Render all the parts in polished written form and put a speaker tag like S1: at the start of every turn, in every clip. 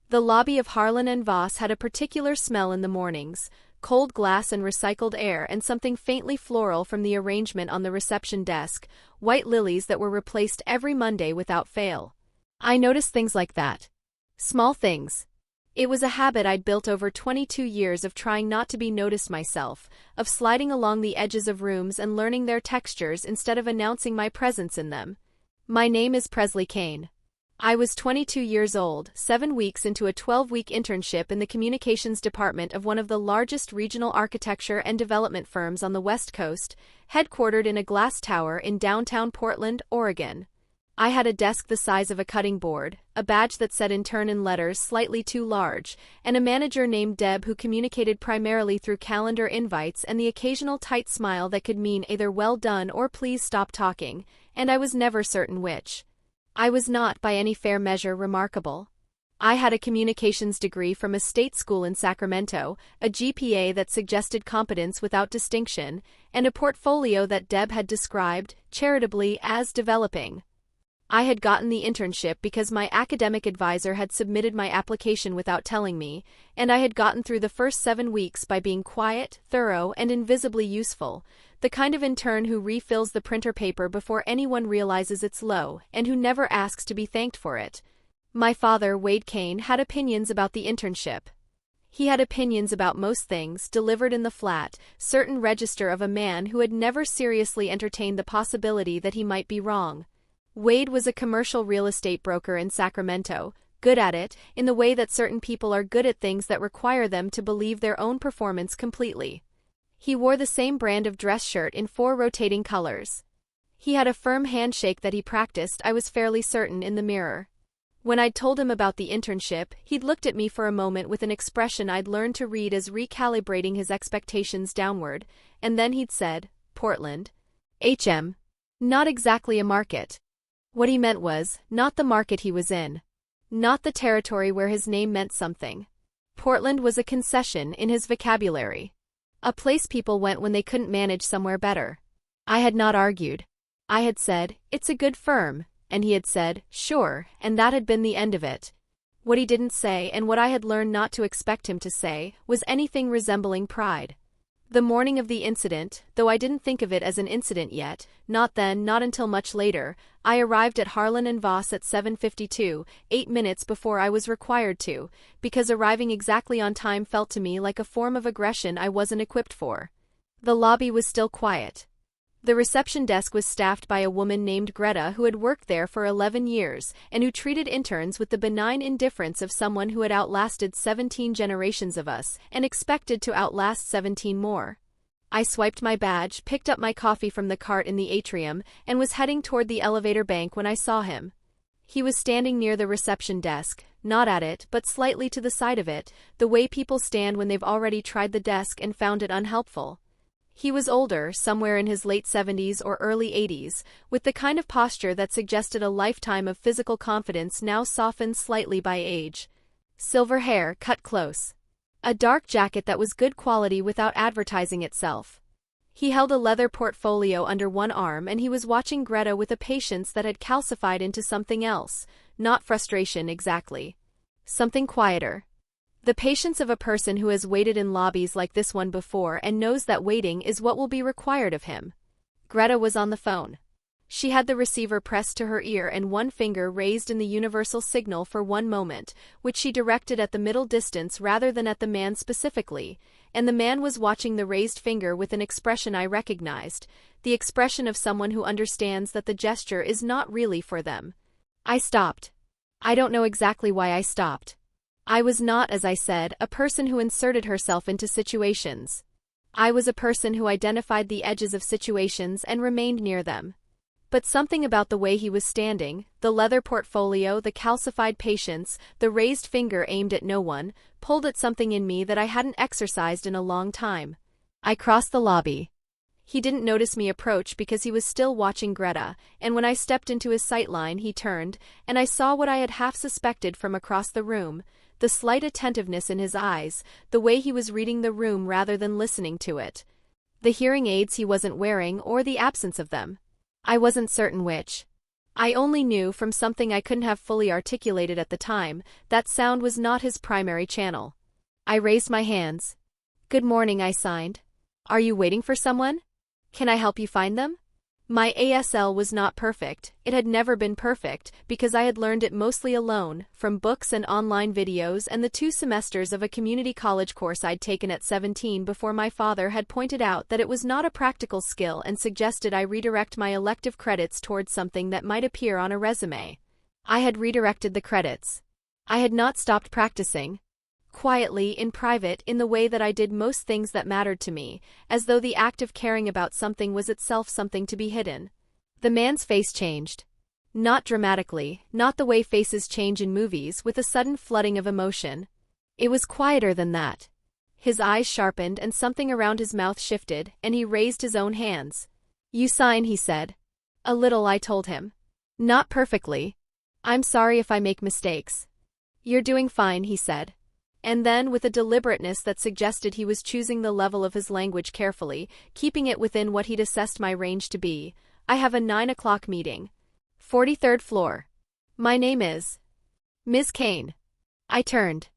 S1: The lobby of Harlan and Voss had a particular smell in the mornings, cold glass and recycled air and something faintly floral from the arrangement on the reception desk, white lilies that were replaced every Monday without fail. I noticed things like that. Small things. It was a habit I'd built over 22 years of trying not to be noticed myself, of sliding along the edges of rooms and learning their textures instead of announcing my presence in them. My name is Presley Kane. I was 22 years old, 7 weeks into a 12-week internship in the communications department of one of the largest regional architecture and development firms on the West Coast, headquartered in a glass tower in downtown Portland, Oregon. I had a desk the size of a cutting board, a badge that said intern in letters slightly too large, and a manager named Deb who communicated primarily through calendar invites and the occasional tight smile that could mean either well done or please stop talking, and I was never certain which. I was not, by any fair measure, remarkable. I had a communications degree from a state school in Sacramento, a GPA that suggested competence without distinction, and a portfolio that Deb had described, charitably, as developing. I had gotten the internship because my academic advisor had submitted my application without telling me, and I had gotten through the first 7 weeks by being quiet, thorough, and invisibly useful, the kind of intern who refills the printer paper before anyone realizes it's low, and who never asks to be thanked for it. My father, Wade Kane, had opinions about the internship. He had opinions about most things, delivered in the flat, certain register of a man who had never seriously entertained the possibility that he might be wrong. Wade was a commercial real estate broker in Sacramento, good at it, in the way that certain people are good at things that require them to believe their own performance completely. He wore the same brand of dress shirt in 4 rotating colors. He had a firm handshake that he practiced, I was fairly certain, in the mirror. When I'd told him about the internship, he'd looked at me for a moment with an expression I'd learned to read as recalibrating his expectations downward, and then he'd said, "Portland. HM. Not exactly a market." What he meant was, not the market he was in. Not the territory where his name meant something. Portland was a concession in his vocabulary. A place people went when they couldn't manage somewhere better. I had not argued. I had said, "It's a good firm," and he had said, "Sure," and that had been the end of it. What he didn't say, and what I had learned not to expect him to say, was anything resembling pride. The morning of the incident, though I didn't think of it as an incident yet, not then, not until much later, I arrived at Harlan and Voss at 7:52, 8 minutes before I was required to, because arriving exactly on time felt to me like a form of aggression I wasn't equipped for. The lobby was still quiet. The reception desk was staffed by a woman named Greta who had worked there for 11 years, and who treated interns with the benign indifference of someone who had outlasted 17 generations of us, and expected to outlast 17 more. I swiped my badge, picked up my coffee from the cart in the atrium, and was heading toward the elevator bank when I saw him. He was standing near the reception desk, not at it, but slightly to the side of it, the way people stand when they've already tried the desk and found it unhelpful. He was older, somewhere in his late 70s or early 80s, with the kind of posture that suggested a lifetime of physical confidence now softened slightly by age. Silver hair, cut close. A dark jacket that was good quality without advertising itself. He held a leather portfolio under one arm and he was watching Greta with a patience that had calcified into something else, not frustration exactly. Something quieter. The patience of a person who has waited in lobbies like this one before and knows that waiting is what will be required of him. Greta was on the phone. She had the receiver pressed to her ear and one finger raised in the universal signal for one moment, which she directed at the middle distance rather than at the man specifically, and the man was watching the raised finger with an expression I recognized, the expression of someone who understands that the gesture is not really for them. I stopped. I don't know exactly why I stopped. I was not, as I said, a person who inserted herself into situations. I was a person who identified the edges of situations and remained near them. But something about the way he was standing, the leather portfolio, the calcified patience, the raised finger aimed at no one, pulled at something in me that I hadn't exercised in a long time. I crossed the lobby. He didn't notice me approach because he was still watching Greta, and when I stepped into his sightline he turned, and I saw what I had half suspected from across the room, the slight attentiveness in his eyes, the way he was reading the room rather than listening to it. The hearing aids he wasn't wearing or the absence of them. I wasn't certain which. I only knew from something I couldn't have fully articulated at the time that sound was not his primary channel. I raised my hands. "Good morning," I signed. "Are you waiting for someone? Can I help you find them?" My ASL was not perfect. It had never been perfect, because I had learned it mostly alone, from books and online videos and the 2 semesters of a community college course I'd taken at 17 before my father had pointed out that it was not a practical skill and suggested I redirect my elective credits towards something that might appear on a resume. I had redirected the credits. I had not stopped practicing. Quietly, in private, in the way that I did most things that mattered to me, as though the act of caring about something was itself something to be hidden. The man's face changed. Not dramatically, not the way faces change in movies, with a sudden flooding of emotion. It was quieter than that. His eyes sharpened and something around his mouth shifted, and he raised his own hands. "You sign," he said. "A little," I told him. "Not perfectly. I'm sorry if I make mistakes." "You're doing fine," he said. And then, with a deliberateness that suggested he was choosing the level of his language carefully, keeping it within what he'd assessed my range to be, "I have a 9 o'clock meeting. 43rd floor. My name is Ms. Kane." I turned.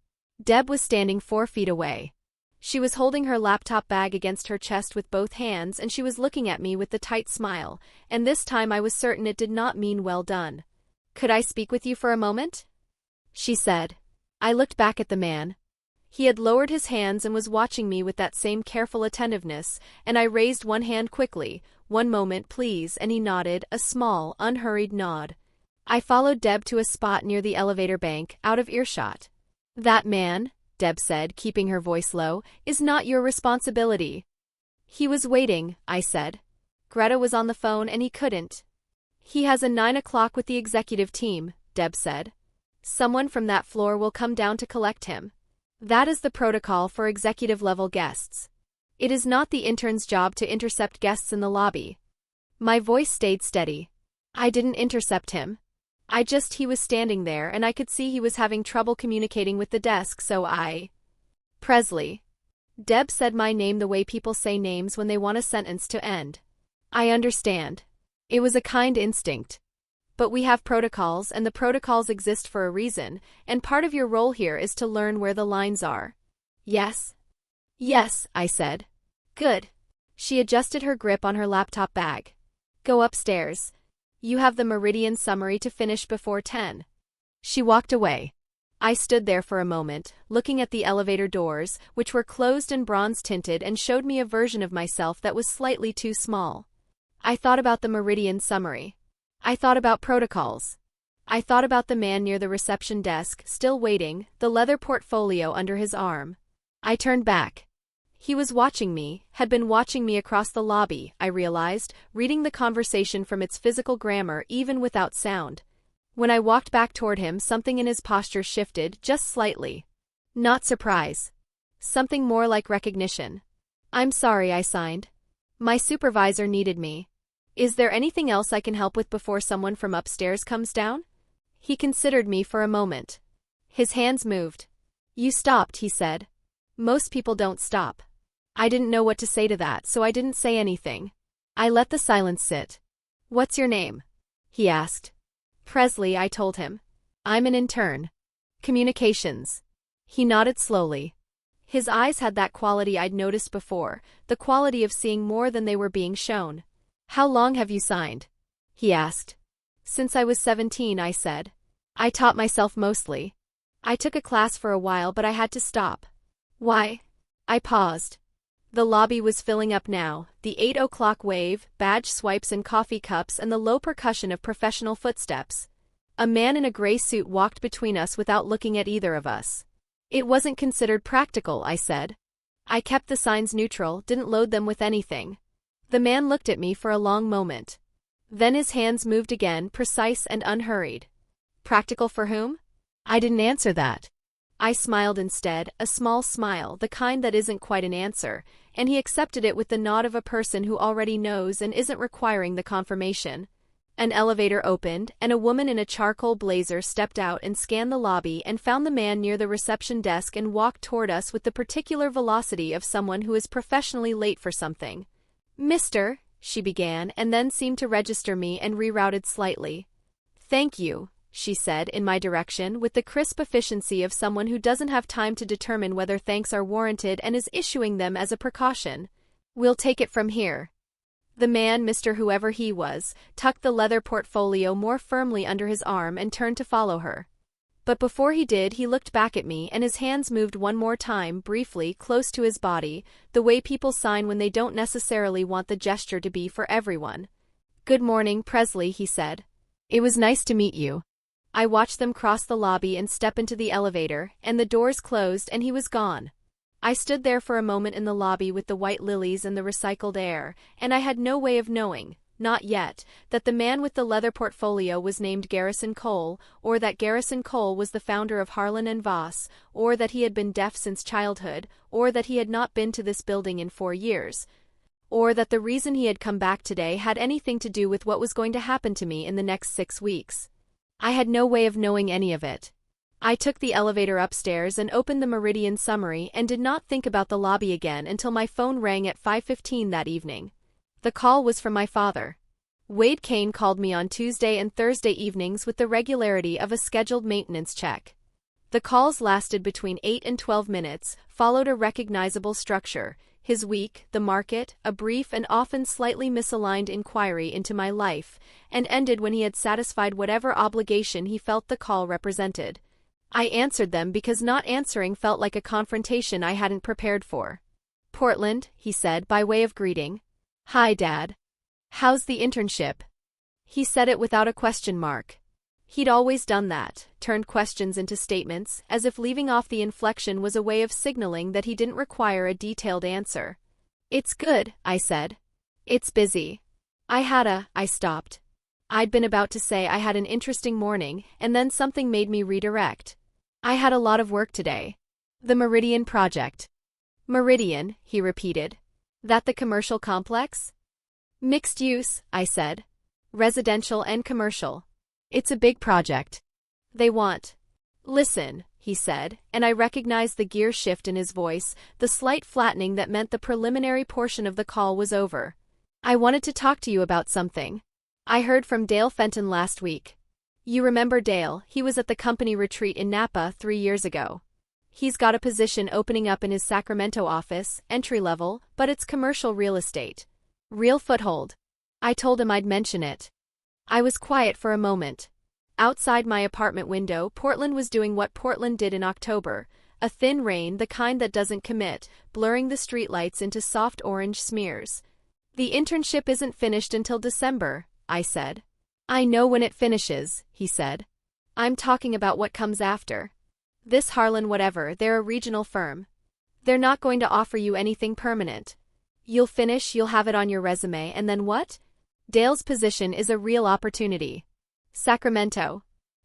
S1: Deb was standing 4 feet away. She was holding her laptop bag against her chest with both hands, and she was looking at me with the tight smile, and this time I was certain it did not mean well done. "Could I speak with you for a moment?" she said. I looked back at the man. He had lowered his hands and was watching me with that same careful attentiveness, and I raised one hand quickly. "1 moment, please," and he nodded, a small, unhurried nod. I followed Deb to a spot near the elevator bank, out of earshot. "That man," Deb said, keeping her voice low, "is not your responsibility." "He was waiting," I said. "Greta was on the phone and he couldn't." "He has a 9 o'clock with the executive team," Deb said. "Someone from that floor will come down to collect him. That is the protocol for executive-level guests. It is not the intern's job to intercept guests in the lobby." My voice stayed steady. "I didn't intercept him. He was standing there and I could see he was having trouble communicating with the desk, so I—" "Presley." Deb said my name the way people say names when they want a sentence to end. "I understand. It was a kind instinct. But we have protocols, and the protocols exist for a reason, and part of your role here is to learn where the lines are." "Yes." "Yes," I said. "Good." She adjusted her grip on her laptop bag. "Go upstairs. You have the Meridian summary to finish before 10. She walked away. I stood there for a moment, looking at the elevator doors, which were closed and bronze-tinted and showed me a version of myself that was slightly too small. I thought about the Meridian summary. I thought about protocols. I thought about the man near the reception desk, still waiting, the leather portfolio under his arm. I turned back. He was watching me, had been watching me across the lobby, I realized, reading the conversation from its physical grammar even without sound. When I walked back toward him, something in his posture shifted, just slightly. Not surprise. Something more like recognition. "I'm sorry," I signed. "My supervisor needed me. Is there anything else I can help with before someone from upstairs comes down?" He considered me for a moment. His hands moved. "You stopped," he said. "Most people don't stop." I didn't know what to say to that, so I didn't say anything. I let the silence sit. "What's your name?" he asked. "Presley," I told him. "I'm an intern. Communications." He nodded slowly. His eyes had that quality I'd noticed before, the quality of seeing more than they were being shown. "How long have you signed?" he asked. "Since I was 17, I said. I taught myself mostly. I took a class for a while, but I had to stop." "Why?" I paused. The lobby was filling up now, the 8 o'clock wave, badge swipes and coffee cups and the low percussion of professional footsteps. A man in a gray suit walked between us without looking at either of us. "It wasn't considered practical," I said. "I kept the signs neutral, didn't load them with anything." The man looked at me for a long moment. Then his hands moved again, precise and unhurried. "Practical for whom?" I didn't answer that. I smiled instead, a small smile, the kind that isn't quite an answer, and he accepted it with the nod of a person who already knows and isn't requiring the confirmation. An elevator opened, and a woman in a charcoal blazer stepped out and scanned the lobby and found the man near the reception desk and walked toward us with the particular velocity of someone who is professionally late for something. "Mister," she began, and then seemed to register me and rerouted slightly. Thank you, she said in my direction with the crisp efficiency of someone who doesn't have time to determine whether thanks are warranted and is issuing them as a precaution. We'll take it from here. The man, Mr. Whoever he was, tucked the leather portfolio more firmly under his arm and turned to follow her. But before he did, he looked back at me and his hands moved one more time, briefly, close to his body, the way people sign when they don't necessarily want the gesture to be for everyone. Good morning, Presley, he said. It was nice to meet you. I watched them cross the lobby and step into the elevator, and the doors closed and he was gone. I stood there for a moment in the lobby with the white lilies and the recycled air, and I had no way of knowing, not yet, that the man with the leather portfolio was named Garrison Cole, or that Garrison Cole was the founder of Harlan & Voss, or that he had been deaf since childhood, or that he had not been to this building in 4 years, or that the reason he had come back today had anything to do with what was going to happen to me in the next 6 weeks. I had no way of knowing any of it. I took the elevator upstairs and opened the Meridian summary and did not think about the lobby again until my phone rang at 5:15 that evening. The call was from my father. Wade Kane called me on Tuesday and Thursday evenings with the regularity of a scheduled maintenance check. The calls lasted between 8 and 12 minutes, followed a recognizable structure: his week, the market, a brief and often slightly misaligned inquiry into my life, and ended when he had satisfied whatever obligation he felt the call represented. I answered them because not answering felt like a confrontation I hadn't prepared for. Portland, he said by way of greeting. Hi, Dad. How's the internship? He said it without a question mark. He'd always done that, turned questions into statements, as if leaving off the inflection was a way of signaling that he didn't require a detailed answer. It's good, I said. It's busy. I stopped. I'd been about to say I had an interesting morning, and then something made me redirect. I had a lot of work today. The Meridian project. Meridian, he repeated. That the commercial complex? Mixed use, I said. Residential and commercial. It's a big project. They want. Listen, he said, and I recognized the gear shift in his voice, the slight flattening that meant the preliminary portion of the call was over. I wanted to talk to you about something. I heard from Dale Fenton last week. You remember Dale, he was at the company retreat in Napa 3 years ago. He's got a position opening up in his Sacramento office, entry-level, but it's commercial real estate. Real foothold. I told him I'd mention it. I was quiet for a moment. Outside my apartment window, Portland was doing what Portland did in October, a thin rain, the kind that doesn't commit, blurring the streetlights into soft orange smears. The internship isn't finished until December, I said. I know when it finishes, he said. I'm talking about what comes after. This Harlan whatever, they're a regional firm. They're not going to offer you anything permanent. You'll finish, you'll have it on your resume, and then what? Dale's position is a real opportunity. Sacramento.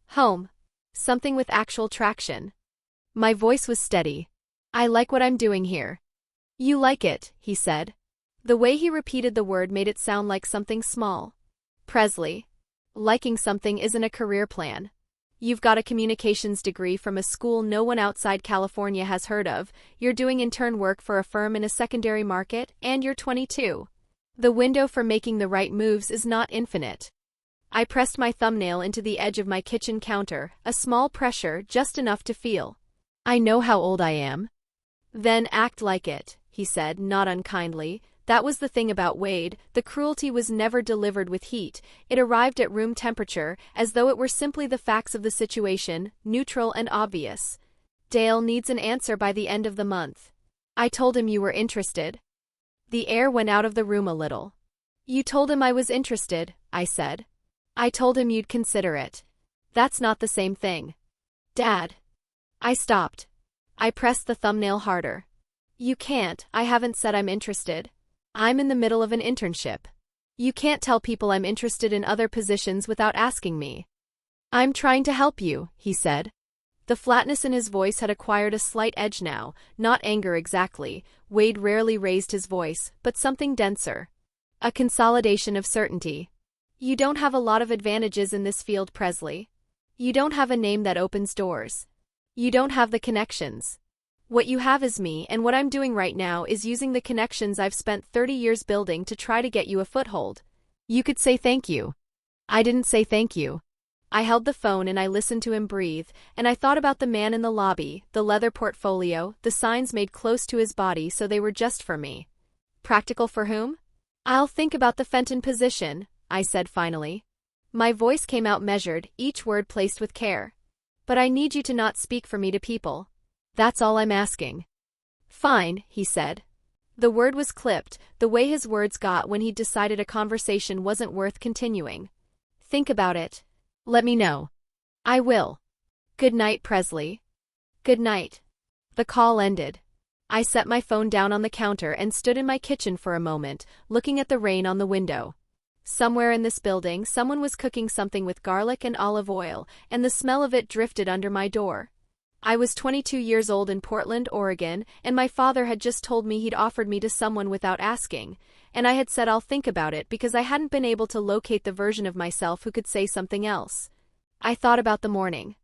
S1: Home. Something with actual traction. My voice was steady. I like what I'm doing here. You like it, he said. The way he repeated the word made it sound like something small. Presley. Liking something isn't a career plan. You've got a communications degree from a school no one outside California has heard of, you're doing intern work for a firm in a secondary market, and you're 22. The window for making the right moves is not infinite. I pressed my thumbnail into the edge of my kitchen counter, a small pressure just enough to feel. I know how old I am. Then act like it, he said, not unkindly. That was the thing about Wade, the cruelty was never delivered with heat, it arrived at room temperature, as though it were simply the facts of the situation, neutral and obvious. Dale needs an answer by the end of the month. I told him you were interested. The air went out of the room a little. You told him I was interested, I said. I told him you'd consider it. That's not the same thing. Dad. I stopped. I pressed the thumbnail harder. You can't, I haven't said I'm interested. I'm in the middle of an internship. You can't tell people I'm interested in other positions without asking me. I'm trying to help you, he said. The flatness in his voice had acquired a slight edge now, not anger exactly. Wade rarely raised his voice, but something denser. A consolidation of certainty. You don't have a lot of advantages in this field, Presley. You don't have a name that opens doors. You don't have the connections. What you have is me, and what I'm doing right now is using the connections I've spent 30 years building to try to get you a foothold. You could say thank you. I didn't say thank you. I held the phone and I listened to him breathe, and I thought about the man in the lobby, the leather portfolio, the signs made close to his body so they were just for me. Practical for whom? I'll think about the Fenton position, I said finally. My voice came out measured, each word placed with care. But I need you to not speak for me to people. That's all I'm asking. Fine, he said. The word was clipped, the way his words got when he'd decided a conversation wasn't worth continuing. Think about it. Let me know. I will. Good night, Presley. Good night. The call ended. I set my phone down on the counter and stood in my kitchen for a moment, looking at the rain on the window. Somewhere in this building, someone was cooking something with garlic and olive oil, and the smell of it drifted under my door. I was 22 years old in Portland, Oregon, and my father had just told me he'd offered me to someone without asking, and I had said I'll think about it because I hadn't been able to locate the version of myself who could say something else. I thought about the morning.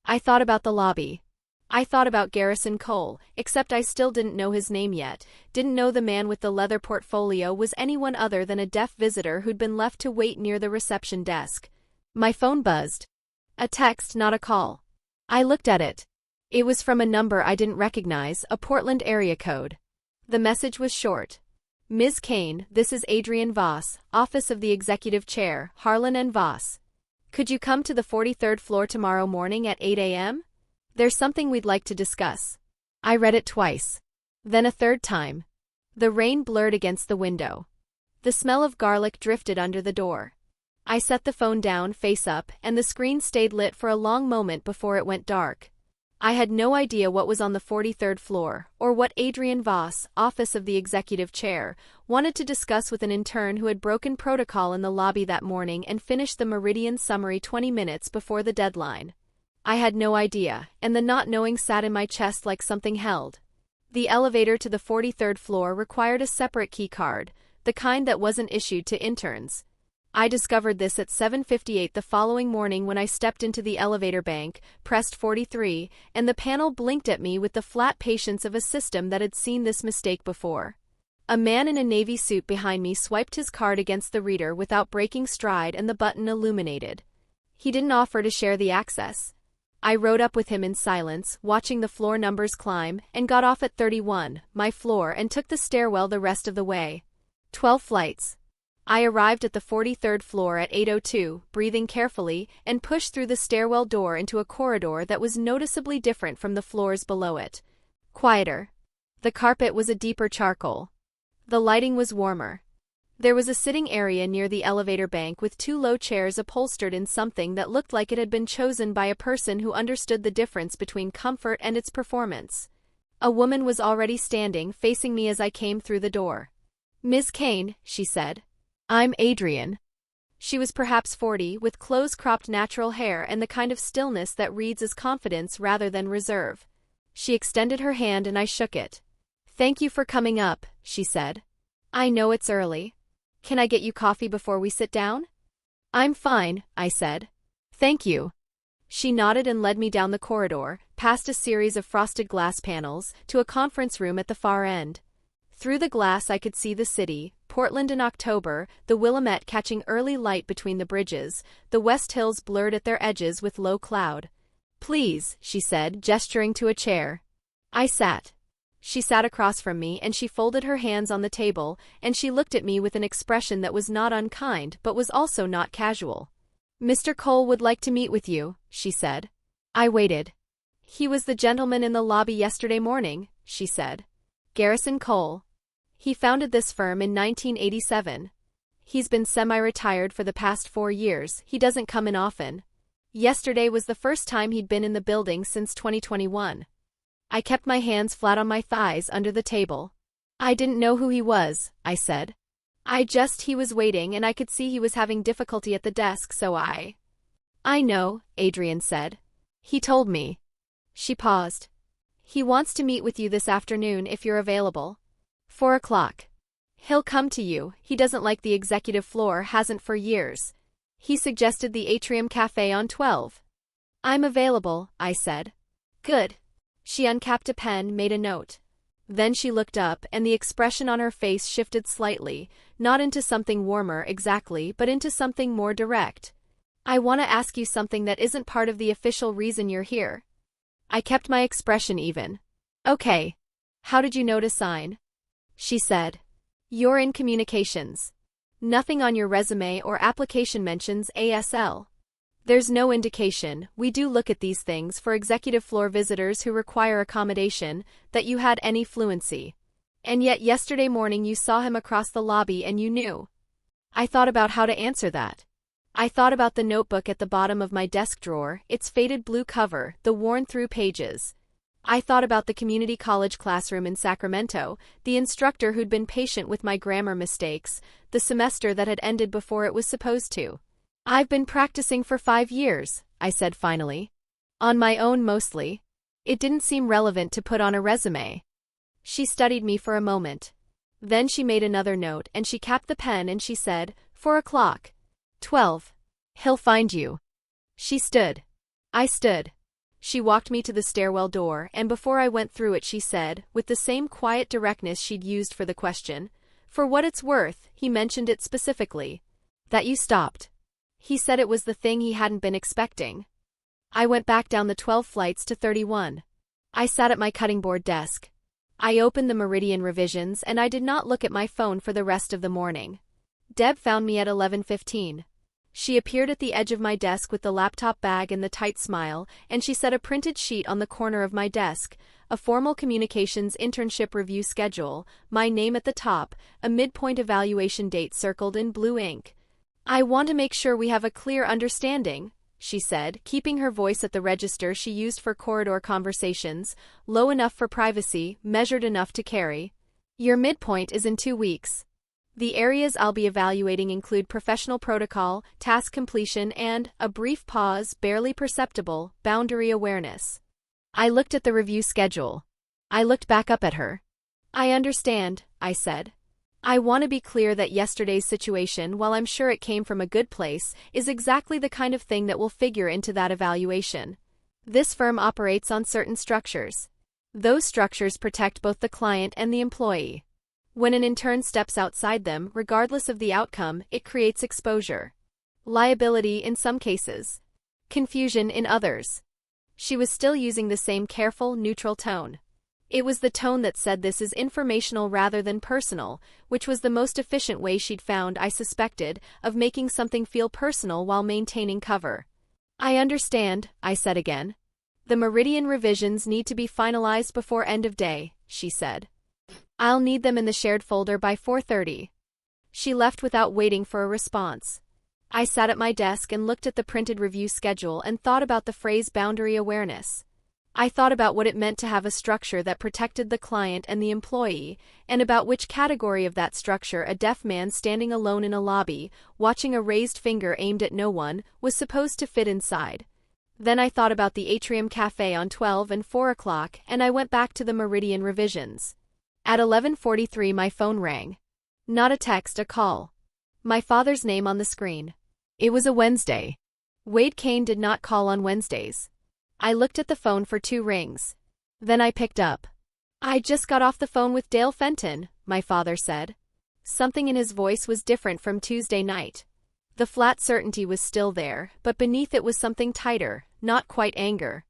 S1: I thought about the lobby. I thought about Garrison Cole, except I still didn't know his name yet, didn't know the man with the leather portfolio was anyone other than a deaf visitor who'd been left to wait near the reception desk. My phone buzzed. A text, not a call. I looked at it. It was from a number I didn't recognize, a Portland area code. The message was short. Ms. Kane, this is Adrian Voss, Office of the Executive Chair, Harlan and Voss. Could you come to the 43rd floor tomorrow morning at 8 a.m.? There's something we'd like to discuss. I read it twice. Then a third time. The rain blurred against the window. The smell of garlic drifted under the door. I set the phone down, face up, and the screen stayed lit for a long moment before it went dark. I had no idea what was on the 43rd floor, or what Adrian Voss, Office of the Executive Chair, wanted to discuss with an intern who had broken protocol in the lobby that morning and finished the Meridian summary 20 minutes before the deadline. I had no idea, and the not knowing sat in my chest like something held. The elevator to the 43rd floor required a separate key card, the kind that wasn't issued to interns. I discovered this at 7:58 the following morning when I stepped into the elevator bank, pressed 43, and the panel blinked at me with the flat patience of a system that had seen this mistake before. A man in a navy suit behind me swiped his card against the reader without breaking stride and the button illuminated. He didn't offer to share the access. I rode up with him in silence, watching the floor numbers climb, and got off at 31, my floor, and took the stairwell the rest of the way. 12 flights. I arrived at the 43rd floor at 8:02, breathing carefully, and pushed through the stairwell door into a corridor that was noticeably different from the floors below it. Quieter. The carpet was a deeper charcoal. The lighting was warmer. There was a sitting area near the elevator bank with 2 low chairs upholstered in something that looked like it had been chosen by a person who understood the difference between comfort and its performance. A woman was already standing, facing me as I came through the door. Ms. Kane, she said. I'm Adrian. She was perhaps 40, with close-cropped natural hair and the kind of stillness that reads as confidence rather than reserve. She extended her hand and I shook it. Thank you for coming up, she said. I know it's early. Can I get you coffee before we sit down? I'm fine, I said. Thank you. She nodded and led me down the corridor, past a series of frosted glass panels, to a conference room at the far end. Through the glass I could see the city, Portland in October, the Willamette catching early light between the bridges, the West Hills blurred at their edges with low cloud. Please, she said, gesturing to a chair. I sat. She sat across from me and she folded her hands on the table, and she looked at me with an expression that was not unkind but was also not casual. Mr. Cole would like to meet with you, she said. I waited. He was the gentleman in the lobby yesterday morning, she said. Garrison Cole. He founded this firm in 1987. He's been semi-retired for the past 4 years, he doesn't come in often. Yesterday was the first time he'd been in the building since 2021. I kept my hands flat on my thighs under the table. I didn't know who he was, I said. He was waiting and I could see he was having difficulty at the desk, so I know, Adrian said. He told me. She paused. He wants to meet with you this afternoon if you're available. 4 o'clock. He'll come to you, he doesn't like the executive floor, hasn't for years. He suggested the Atrium Cafe on 12. I'm available, I said. Good. She uncapped a pen, made a note. Then she looked up, and the expression on her face shifted slightly, not into something warmer exactly, but into something more direct. I want to ask you something that isn't part of the official reason you're here. I kept my expression even. Okay. How did you know to sign? She said. You're in communications. Nothing on your resume or application mentions ASL. There's no indication, we do look at these things for executive floor visitors who require accommodation, that you had any fluency. And yet yesterday morning you saw him across the lobby and you knew. I thought about how to answer that. I thought about the notebook at the bottom of my desk drawer, its faded blue cover, the worn-through pages. I thought about the community college classroom in Sacramento, the instructor who'd been patient with my grammar mistakes, the semester that had ended before it was supposed to. I've been practicing for 5 years, I said finally. On my own mostly. It didn't seem relevant to put on a resume. She studied me for a moment. Then she made another note and she capped the pen and she said, 4 o'clock. 12. He'll find you. She stood. I stood. She walked me to the stairwell door and before I went through it she said, with the same quiet directness she'd used for the question, for what it's worth, he mentioned it specifically. That you stopped. He said it was the thing he hadn't been expecting. I went back down the 12 flights to 31. I sat at my cutting board desk. I opened the Meridian revisions and I did not look at my phone for the rest of the morning. Deb found me at 11:15. She appeared at the edge of my desk with the laptop bag and the tight smile, and she set a printed sheet on the corner of my desk, a formal communications internship review schedule, my name at the top, a midpoint evaluation date circled in blue ink. I want to make sure we have a clear understanding, she said, keeping her voice at the register she used for corridor conversations, low enough for privacy, measured enough to carry. Your midpoint is in 2 weeks. The areas I'll be evaluating include professional protocol, task completion, and, a brief pause, barely perceptible, boundary awareness. I looked at the review schedule. I looked back up at her. I understand, I said. I want to be clear that yesterday's situation, while I'm sure it came from a good place, is exactly the kind of thing that will figure into that evaluation. This firm operates on certain structures. Those structures protect both the client and the employee. When an intern steps outside them, regardless of the outcome, it creates exposure. Liability in some cases. Confusion in others. She was still using the same careful, neutral tone. It was the tone that said this is informational rather than personal, which was the most efficient way she'd found, I suspected, of making something feel personal while maintaining cover. I understand, I said again. The Meridian revisions need to be finalized before end of day, she said. I'll need them in the shared folder by 4:30. She left without waiting for a response. I sat at my desk and looked at the printed review schedule and thought about the phrase boundary awareness. I thought about what it meant to have a structure that protected the client and the employee, and about which category of that structure a deaf man standing alone in a lobby, watching a raised finger aimed at no one, was supposed to fit inside. Then I thought about the Atrium Cafe on 12 and 4 o'clock, and I went back to the Meridian revisions. At 11:43 my phone rang. Not a text, a call. My father's name on the screen. It was a Wednesday. Wade Kane did not call on Wednesdays. I looked at the phone for 2 rings. Then I picked up. I just got off the phone with Dale Fenton, my father said. Something in his voice was different from Tuesday night. The flat certainty was still there, but beneath it was something tighter, not quite anger.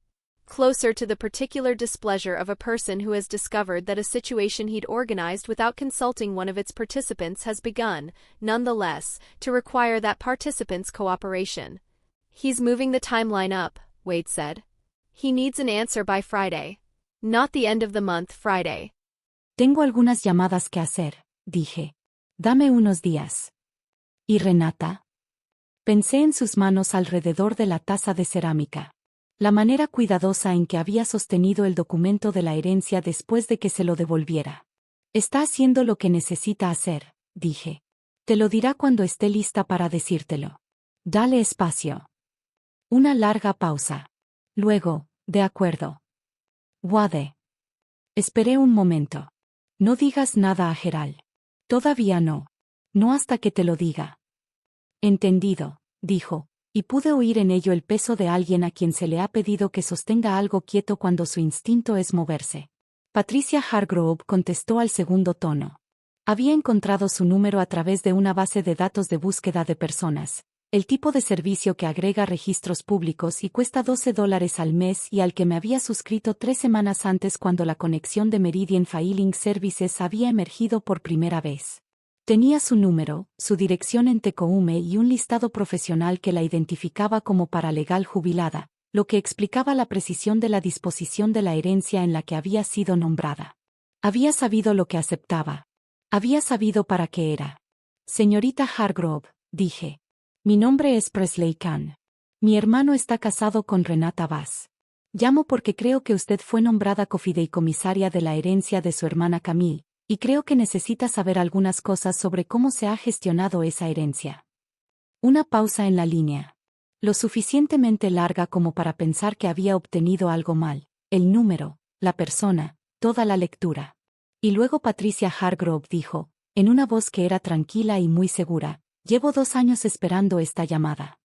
S1: Closer to the particular displeasure of a person who has discovered that a situation he'd organized without consulting one of its participants has begun, nonetheless, to require that participant's cooperation. He's moving the timeline up, Wade said. He needs an answer by Friday. Not the end of the month, Friday.
S2: Tengo algunas llamadas que hacer, dije. Dame unos días. ¿Y Renata? Pensé en sus manos alrededor de la taza de cerámica. La manera cuidadosa en que había sostenido el documento de la herencia después de que se lo devolviera. Está haciendo lo que necesita hacer, dije. Te lo dirá cuando esté lista para decírtelo. Dale espacio. Una larga pausa. Luego, de acuerdo. Wade. Esperé un momento. No digas nada a Gerald. Todavía no. No hasta que te lo diga. Entendido, dijo, y pude oír en ello el peso de alguien a quien se le ha pedido que sostenga algo quieto cuando su instinto es moverse. Patricia Hargrove contestó al segundo tono. Había encontrado su número a través de una base de datos de búsqueda de personas. El tipo de servicio que agrega registros públicos y cuesta $12 al mes y al que me había suscrito 3 semanas antes cuando la conexión de Meridian Filing Services había emergido por primera vez. Tenía su número, su dirección en Tecoume y un listado profesional que la identificaba como paralegal jubilada, lo que explicaba la precisión de la disposición de la herencia en la que había sido nombrada. Había sabido lo que aceptaba. Había sabido para qué era. Señorita Hargrove, dije. Mi nombre es Presley Kahn. Mi hermano está casado con Renata Bass. Llamo porque creo que usted fue nombrada cofideicomisaria de la herencia de su hermana Camille, y creo que necesita saber algunas cosas sobre cómo se ha gestionado esa herencia. Una pausa en la línea. Lo suficientemente larga como para pensar que había obtenido algo mal, el número, la persona, toda la lectura. Y luego Patricia Hargrove dijo, en una voz que era tranquila y muy segura, llevo 2 años esperando esta llamada.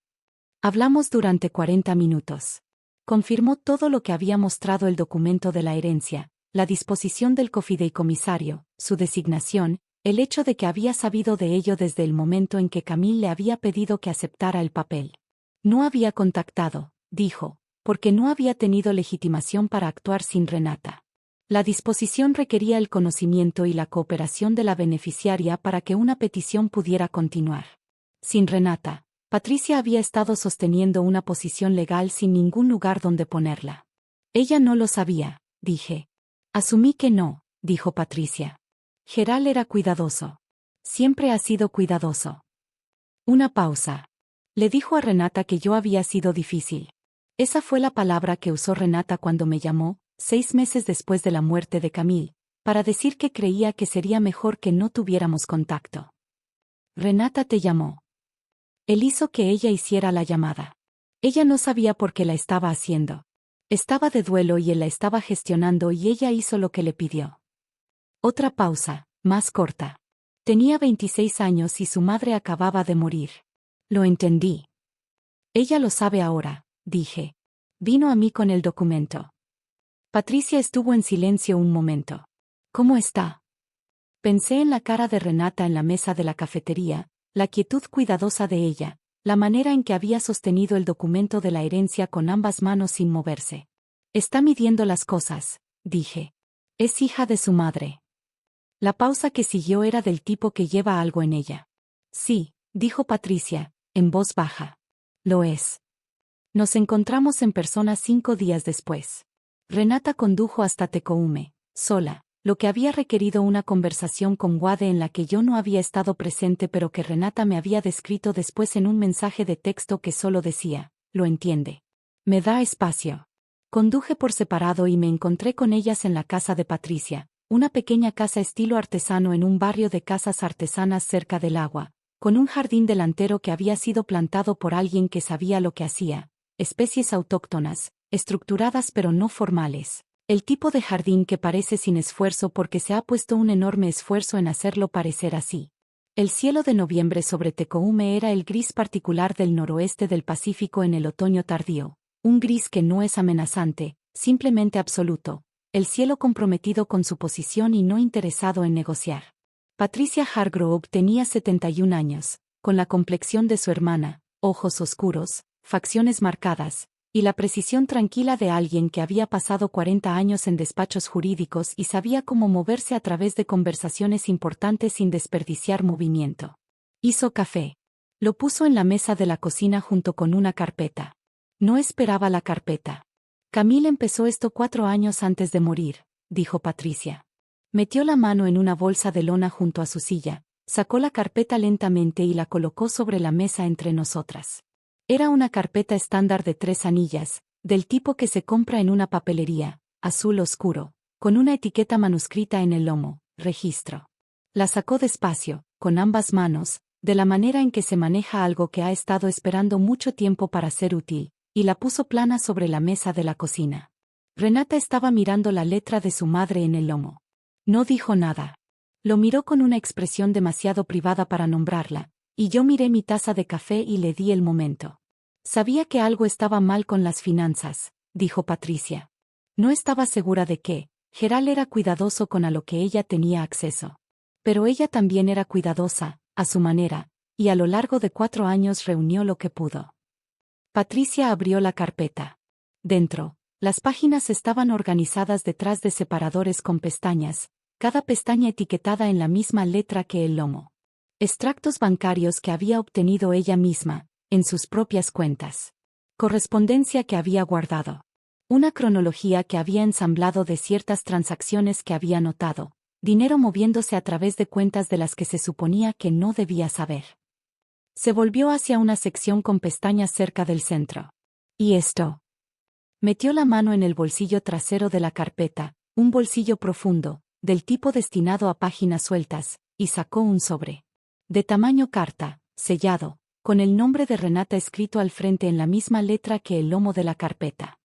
S2: Hablamos durante 40 minutos. Confirmó todo lo que había mostrado el documento de la herencia, la disposición del cofideicomisario, su designación, el hecho de que había sabido de ello desde el momento en que Camille le había pedido que aceptara el papel. No había contactado, dijo, porque no había tenido legitimación para actuar sin Renata. La disposición requería el conocimiento y la cooperación de la beneficiaria para que una petición pudiera continuar. Sin Renata, Patricia había estado sosteniendo una posición legal sin ningún lugar donde ponerla. Ella no lo sabía, dije. Asumí que no, dijo Patricia. Gerald era cuidadoso. Siempre ha sido cuidadoso. Una pausa. Le dijo a Renata que yo había sido difícil. Esa fue la palabra que usó Renata cuando me llamó, 6 meses después de la muerte de Camille, para decir que creía que sería mejor que no tuviéramos contacto. Renata te llamó. Él hizo que ella hiciera la llamada. Ella no sabía por qué la estaba haciendo. Estaba de duelo y él la estaba gestionando y ella hizo lo que le pidió. Otra pausa, más corta. Tenía 26 años y su madre acababa de morir. Lo entendí. Ella lo sabe ahora, dije. Vino a mí con el documento. Patricia estuvo en silencio un momento. ¿Cómo está? Pensé en la cara de Renata en la mesa de la cafetería, la quietud cuidadosa de ella, la manera en que había sostenido el documento de la herencia con ambas manos sin moverse. Está midiendo las cosas, dije. Es hija de su madre. La pausa que siguió era del tipo que lleva algo en ella. Sí, dijo Patricia, en voz baja. Lo es. Nos encontramos en persona 5 días después. Renata condujo hasta Tecoume, sola, lo que había requerido una conversación con Wade en la que yo no había estado presente pero que Renata me había descrito después en un mensaje de texto que solo decía, lo entiende. Me da espacio. Conduje por separado y me encontré con ellas en la casa de Patricia, una pequeña casa estilo artesano en un barrio de casas artesanas cerca del agua, con un jardín delantero que había sido plantado por alguien que sabía lo que hacía, especies autóctonas, estructuradas pero no formales. El tipo de jardín que parece sin esfuerzo porque se ha puesto un enorme esfuerzo en hacerlo parecer así. El cielo de noviembre sobre Tecoume era el gris particular del noroeste del Pacífico en el otoño tardío, un gris que no es amenazante, simplemente absoluto, el cielo comprometido con su posición y no interesado en negociar. Patricia Hargrove tenía 71 años, con la complexión de su hermana, ojos oscuros, facciones marcadas, y la precisión tranquila de alguien que había pasado 40 años en despachos jurídicos y sabía cómo moverse a través de conversaciones importantes sin desperdiciar movimiento. Hizo café. Lo puso en la mesa de la cocina junto con una carpeta. No esperaba la carpeta. Camille empezó esto 4 años antes de morir, dijo Patricia. Metió la mano en una bolsa de lona junto a su silla, sacó la carpeta lentamente y la colocó sobre la mesa entre nosotras. Era una carpeta estándar de 3 anillas, del tipo que se compra en una papelería, azul oscuro, con una etiqueta manuscrita en el lomo, registro. La sacó despacio, con ambas manos, de la manera en que se maneja algo que ha estado esperando mucho tiempo para ser útil, y la puso plana sobre la mesa de la cocina. Renata estaba mirando la letra de su madre en el lomo. No dijo nada. Lo miró con una expresión demasiado privada para nombrarla, y yo miré mi taza de café y le di el momento. Sabía que algo estaba mal con las finanzas, dijo Patricia. No estaba segura de qué. Gerald era cuidadoso con a lo que ella tenía acceso. Pero ella también era cuidadosa, a su manera, y a lo largo de 4 años reunió lo que pudo. Patricia abrió la carpeta. Dentro, las páginas estaban organizadas detrás de separadores con pestañas, cada pestaña etiquetada en la misma letra que el lomo. Extractos bancarios que había obtenido ella misma, en sus propias cuentas. Correspondencia que había guardado. Una cronología que había ensamblado de ciertas transacciones que había notado. Dinero moviéndose a través de cuentas de las que se suponía que no debía saber. Se volvió hacia una sección con pestañas cerca del centro. ¿Y esto? Metió la mano en el bolsillo trasero de la carpeta, un bolsillo profundo, del tipo destinado a páginas sueltas, y sacó un sobre. De tamaño carta, sellado, con el nombre de Renata escrito al frente en la misma letra que el lomo de la carpeta.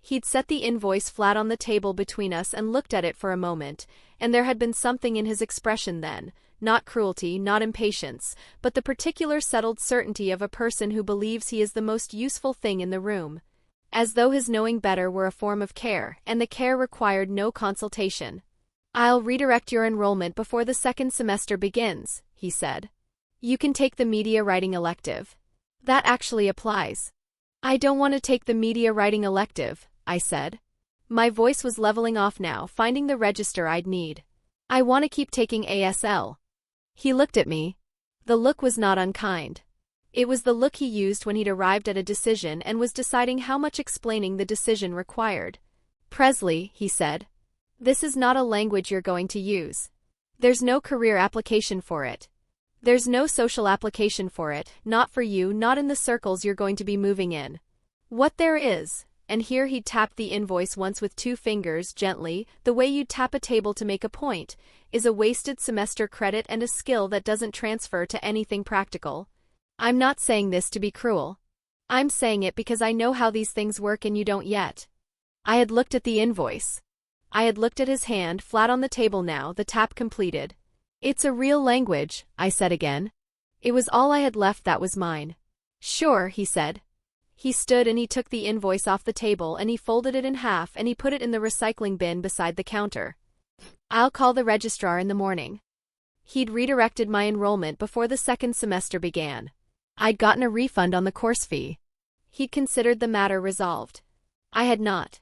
S1: He'd set the invoice flat on the table between us and looked at it for a moment, and there had been something in his expression then, not cruelty, not impatience, but the particular settled certainty of a person who believes he is the most useful thing in the room. As though his knowing better were a form of care, and the care required no consultation. "I'll redirect your enrollment before the second semester begins," he said. "You can take the media writing elective. That actually applies." "I don't want to take the media writing elective," I said. My voice was leveling off now, finding the register I'd need. "I want to keep taking ASL." He looked at me. The look was not unkind. It was the look he used when he'd arrived at a decision and was deciding how much explaining the decision required. "Presley," he said, "this is not a language you're going to use. There's no career application for it. There's no social application for it, not for you, not in the circles you're going to be moving in. What there is," and here he tapped the invoice once with 2 fingers, gently, the way you'd tap a table to make a point, "is a wasted semester credit and a skill that doesn't transfer to anything practical. I'm not saying this to be cruel. I'm saying it because I know how these things work and you don't yet." I had looked at the invoice. I had looked at his hand, flat on the table now, the tap completed. "It's a real language," I said again. It was all I had left that was mine. "Sure," he said. He stood and he took the invoice off the table and he folded it in half and he put it in the recycling bin beside the counter. "I'll call the registrar in the morning." He'd redirected my enrollment before the second semester began. I'd gotten a refund on the course fee. He'd considered the matter resolved. I had not.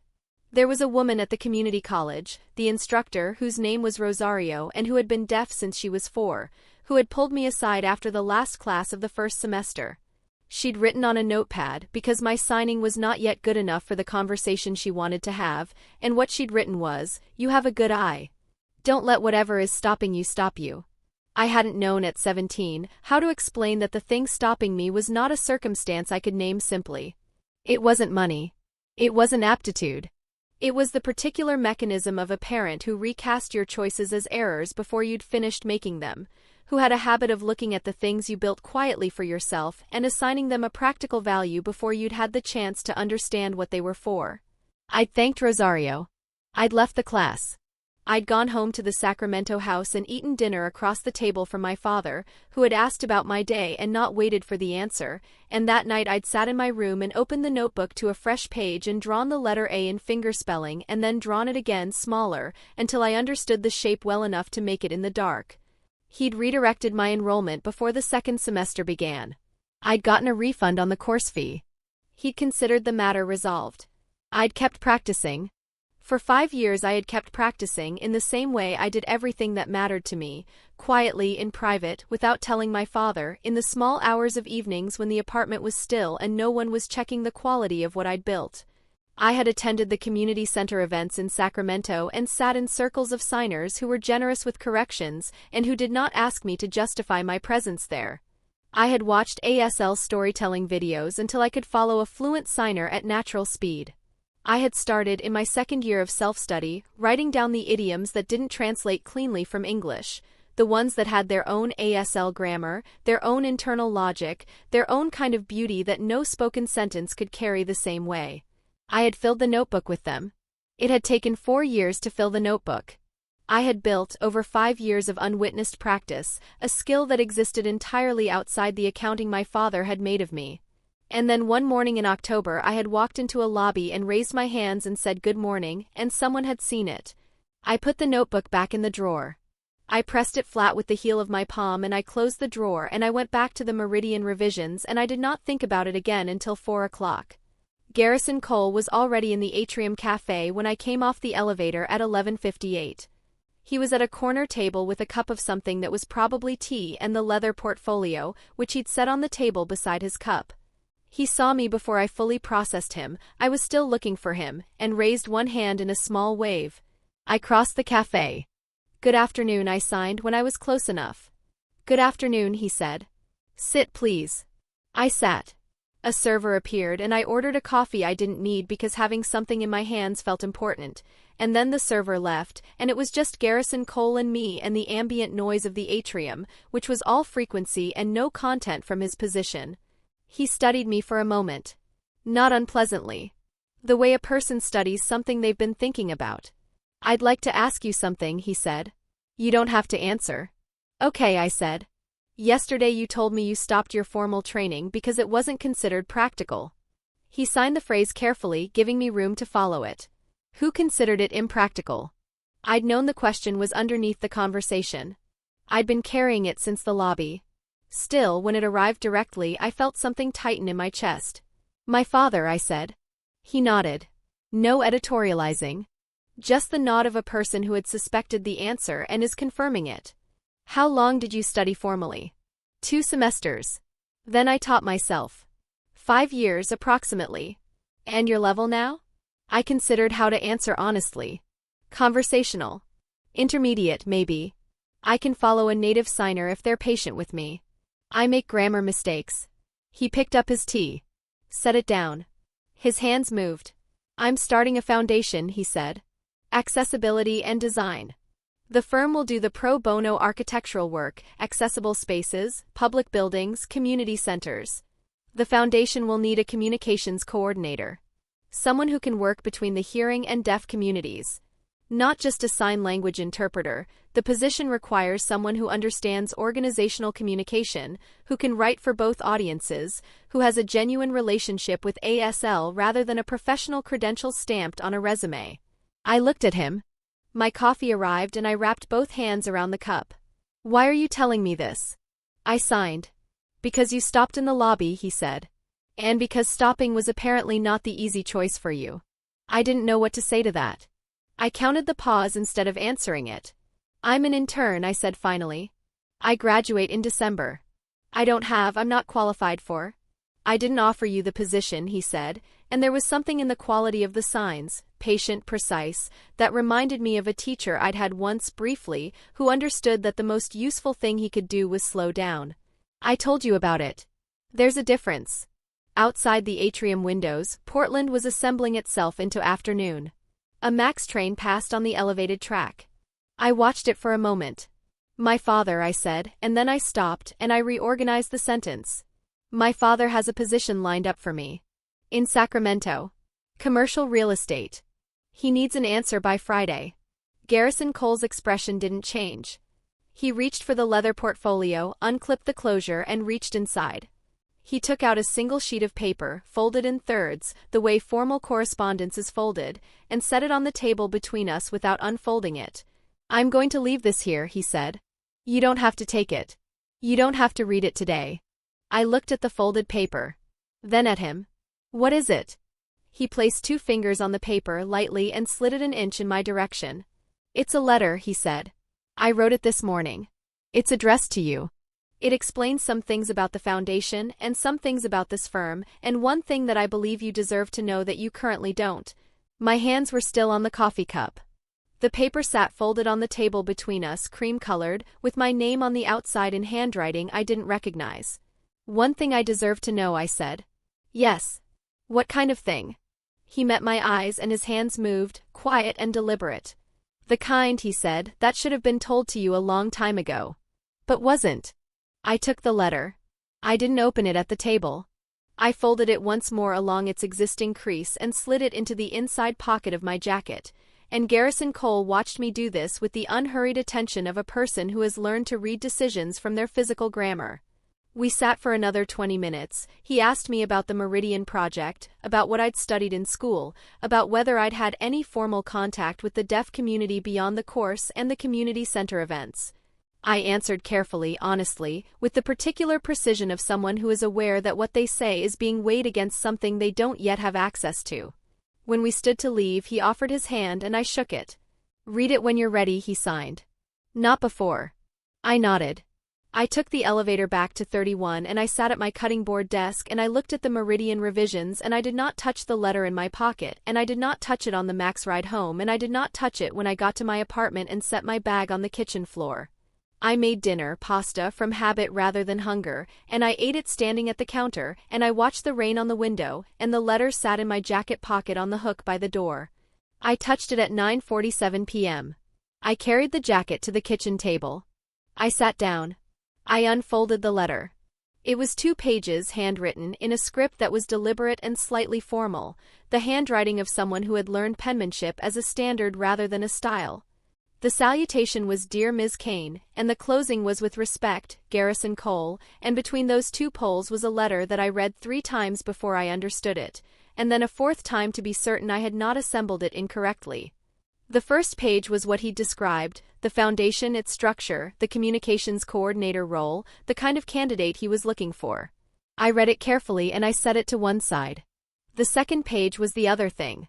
S1: There was a woman at the community college, the instructor, whose name was Rosario and who had been deaf since she was 4, who had pulled me aside after the last class of the first semester. She'd written on a notepad, because my signing was not yet good enough for the conversation she wanted to have, and what she'd written was, "You have a good eye. Don't let whatever is stopping you stop you." I hadn't known at 17 how to explain that the thing stopping me was not a circumstance I could name simply. It wasn't money. It wasn't aptitude. It was the particular mechanism of a parent who recast your choices as errors before you'd finished making them, who had a habit of looking at the things you built quietly for yourself and assigning them a practical value before you'd had the chance to understand what they were for. I'd thanked Rosario. I'd left the class. I'd gone home to the Sacramento house and eaten dinner across the table from my father, who had asked about my day and not waited for the answer, and that night I'd sat in my room and opened the notebook to a fresh page and drawn the letter A in fingerspelling and then drawn it again smaller until I understood the shape well enough to make it in the dark. He'd redirected my enrollment before the second semester began. I'd gotten a refund on the course fee. He'd considered the matter resolved. I'd kept practicing. For 5 years I had kept practicing in the same way I did everything that mattered to me, quietly, in private, without telling my father, in the small hours of evenings when the apartment was still and no one was checking the quality of what I'd built. I had attended the community center events in Sacramento and sat in circles of signers who were generous with corrections and who did not ask me to justify my presence there. I had watched ASL storytelling videos until I could follow a fluent signer at natural speed. I had started, in my second year of self-study, writing down the idioms that didn't translate cleanly from English, the ones that had their own ASL grammar, their own internal logic, their own kind of beauty that no spoken sentence could carry the same way. I had filled the notebook with them. It had taken 4 years to fill the notebook. I had built, over 5 years of unwitnessed practice, a skill that existed entirely outside the accounting my father had made of me. And then one morning in October I had walked into a lobby and raised my hands and said good morning, and someone had seen it. I put the notebook back in the drawer. I pressed it flat with the heel of my palm and I closed the drawer and I went back to the meridian revisions and I did not think about it again until 4 o'clock. Garrison Cole was already in the Atrium Cafe when I came off the elevator at 11:58. He was at a corner table with a cup of something that was probably tea and the leather portfolio, which he'd set on the table beside his cup. He saw me before I fully processed him. I was still looking for him, and raised one hand in a small wave. I crossed the cafe. "Good afternoon," I signed when I was close enough. "Good afternoon," he said. "Sit, please." I sat. A server appeared and I ordered a coffee I didn't need because having something in my hands felt important, and then the server left, and it was just Garrison Cole and me and the ambient noise of the atrium, which was all frequency and no content from his position. He studied me for a moment. Not unpleasantly. The way a person studies something they've been thinking about. "I'd like to ask you something," he said. "You don't have to answer." "Okay," I said. "Yesterday you told me you stopped your formal training because it wasn't considered practical." He signed the phrase carefully, giving me room to follow it. "Who considered it impractical?" I'd known the question was underneath the conversation. I'd been carrying it since the lobby. Still, when it arrived directly, I felt something tighten in my chest. "My father," I said. He nodded. No editorializing. Just the nod of a person who had suspected the answer and is confirming it. "How long did you study formally?" 2 semesters. Then I taught myself. 5 years approximately. "And your level now?" I considered how to answer honestly. "Conversational. Intermediate, maybe. I can follow a native signer if they're patient with me. I make grammar mistakes." He picked up his tea. "Set it down." His hands moved. "I'm starting a foundation," he said. "Accessibility and design. The firm will do the pro bono architectural work, accessible spaces, public buildings, community centers. The foundation will need a communications coordinator. Someone who can work between the hearing and deaf communities. Not just a sign language interpreter, the position requires someone who understands organizational communication, who can write for both audiences, who has a genuine relationship with ASL rather than a professional credential stamped on a resume." I looked at him. My coffee arrived and I wrapped both hands around the cup. "Why are you telling me this?" I signed. "Because you stopped in the lobby," he said. "And because stopping was apparently not the easy choice for you." I didn't know what to say to that. I counted the pause instead of answering it. "I'm an intern," I said finally. "I graduate in December." I'm not qualified for." "I didn't offer you the position," he said, and there was something in the quality of the signs, patient, precise, that reminded me of a teacher I'd had once briefly who understood that the most useful thing he could do was slow down. "I told you about it. There's a difference." Outside the atrium windows, Portland was assembling itself into afternoon. A MAX train passed on the elevated track. I watched it for a moment. "My father," I said, and then I stopped and I reorganized the sentence. "My father has a position lined up for me. In Sacramento. Commercial real estate. He needs an answer by Friday." Garrison Cole's expression didn't change. He reached for the leather portfolio, unclipped the closure, and reached inside. He took out a single sheet of paper, folded in thirds, the way formal correspondence is folded, and set it on the table between us without unfolding it. "I'm going to leave this here," he said. "You don't have to take it. You don't have to read it today." I looked at the folded paper. Then at him. "What is it?" He placed 2 fingers on the paper lightly and slid it an inch in my direction. "It's a letter," he said. "I wrote it this morning. It's addressed to you. It explains some things about the foundation and some things about this firm, and one thing that I believe you deserve to know that you currently don't." My hands were still on the coffee cup. The paper sat folded on the table between us, cream-colored, with my name on the outside in handwriting I didn't recognize. "One thing I deserve to know," I said. "Yes." "What kind of thing?" He met my eyes and his hands moved, quiet and deliberate. "The kind," he said, "that should have been told to you a long time ago." "But wasn't." I took the letter. I didn't open it at the table. I folded it once more along its existing crease and slid it into the inside pocket of my jacket, and Garrison Cole watched me do this with the unhurried attention of a person who has learned to read decisions from their physical grammar. We sat for another 20 minutes. He asked me about the Meridian Project, about what I'd studied in school, about whether I'd had any formal contact with the deaf community beyond the course and the community center events. I answered carefully, honestly, with the particular precision of someone who is aware that what they say is being weighed against something they don't yet have access to. When we stood to leave, he offered his hand and I shook it. "Read it when you're ready," he signed. "Not before." I nodded. I took the elevator back to 31 and I sat at my cutting board desk and I looked at the Meridian revisions and I did not touch the letter in my pocket and I did not touch it on the Max ride home and I did not touch it when I got to my apartment and set my bag on the kitchen floor. I made dinner, pasta, from habit rather than hunger, and I ate it standing at the counter, and I watched the rain on the window, and the letter sat in my jacket pocket on the hook by the door. I touched it at 9:47 p.m. I carried the jacket to the kitchen table. I sat down. I unfolded the letter. It was 2 pages, handwritten, in a script that was deliberate and slightly formal, the handwriting of someone who had learned penmanship as a standard rather than a style. The salutation was "Dear Ms. Kane," and the closing was "With respect, Garrison Cole," and between those 2 poles was a letter that I read 3 times before I understood it, and then a 4th time to be certain I had not assembled it incorrectly. The first page was what he'd described, the foundation, its structure, the communications coordinator role, the kind of candidate he was looking for. I read it carefully and I set it to one side. The second page was the other thing.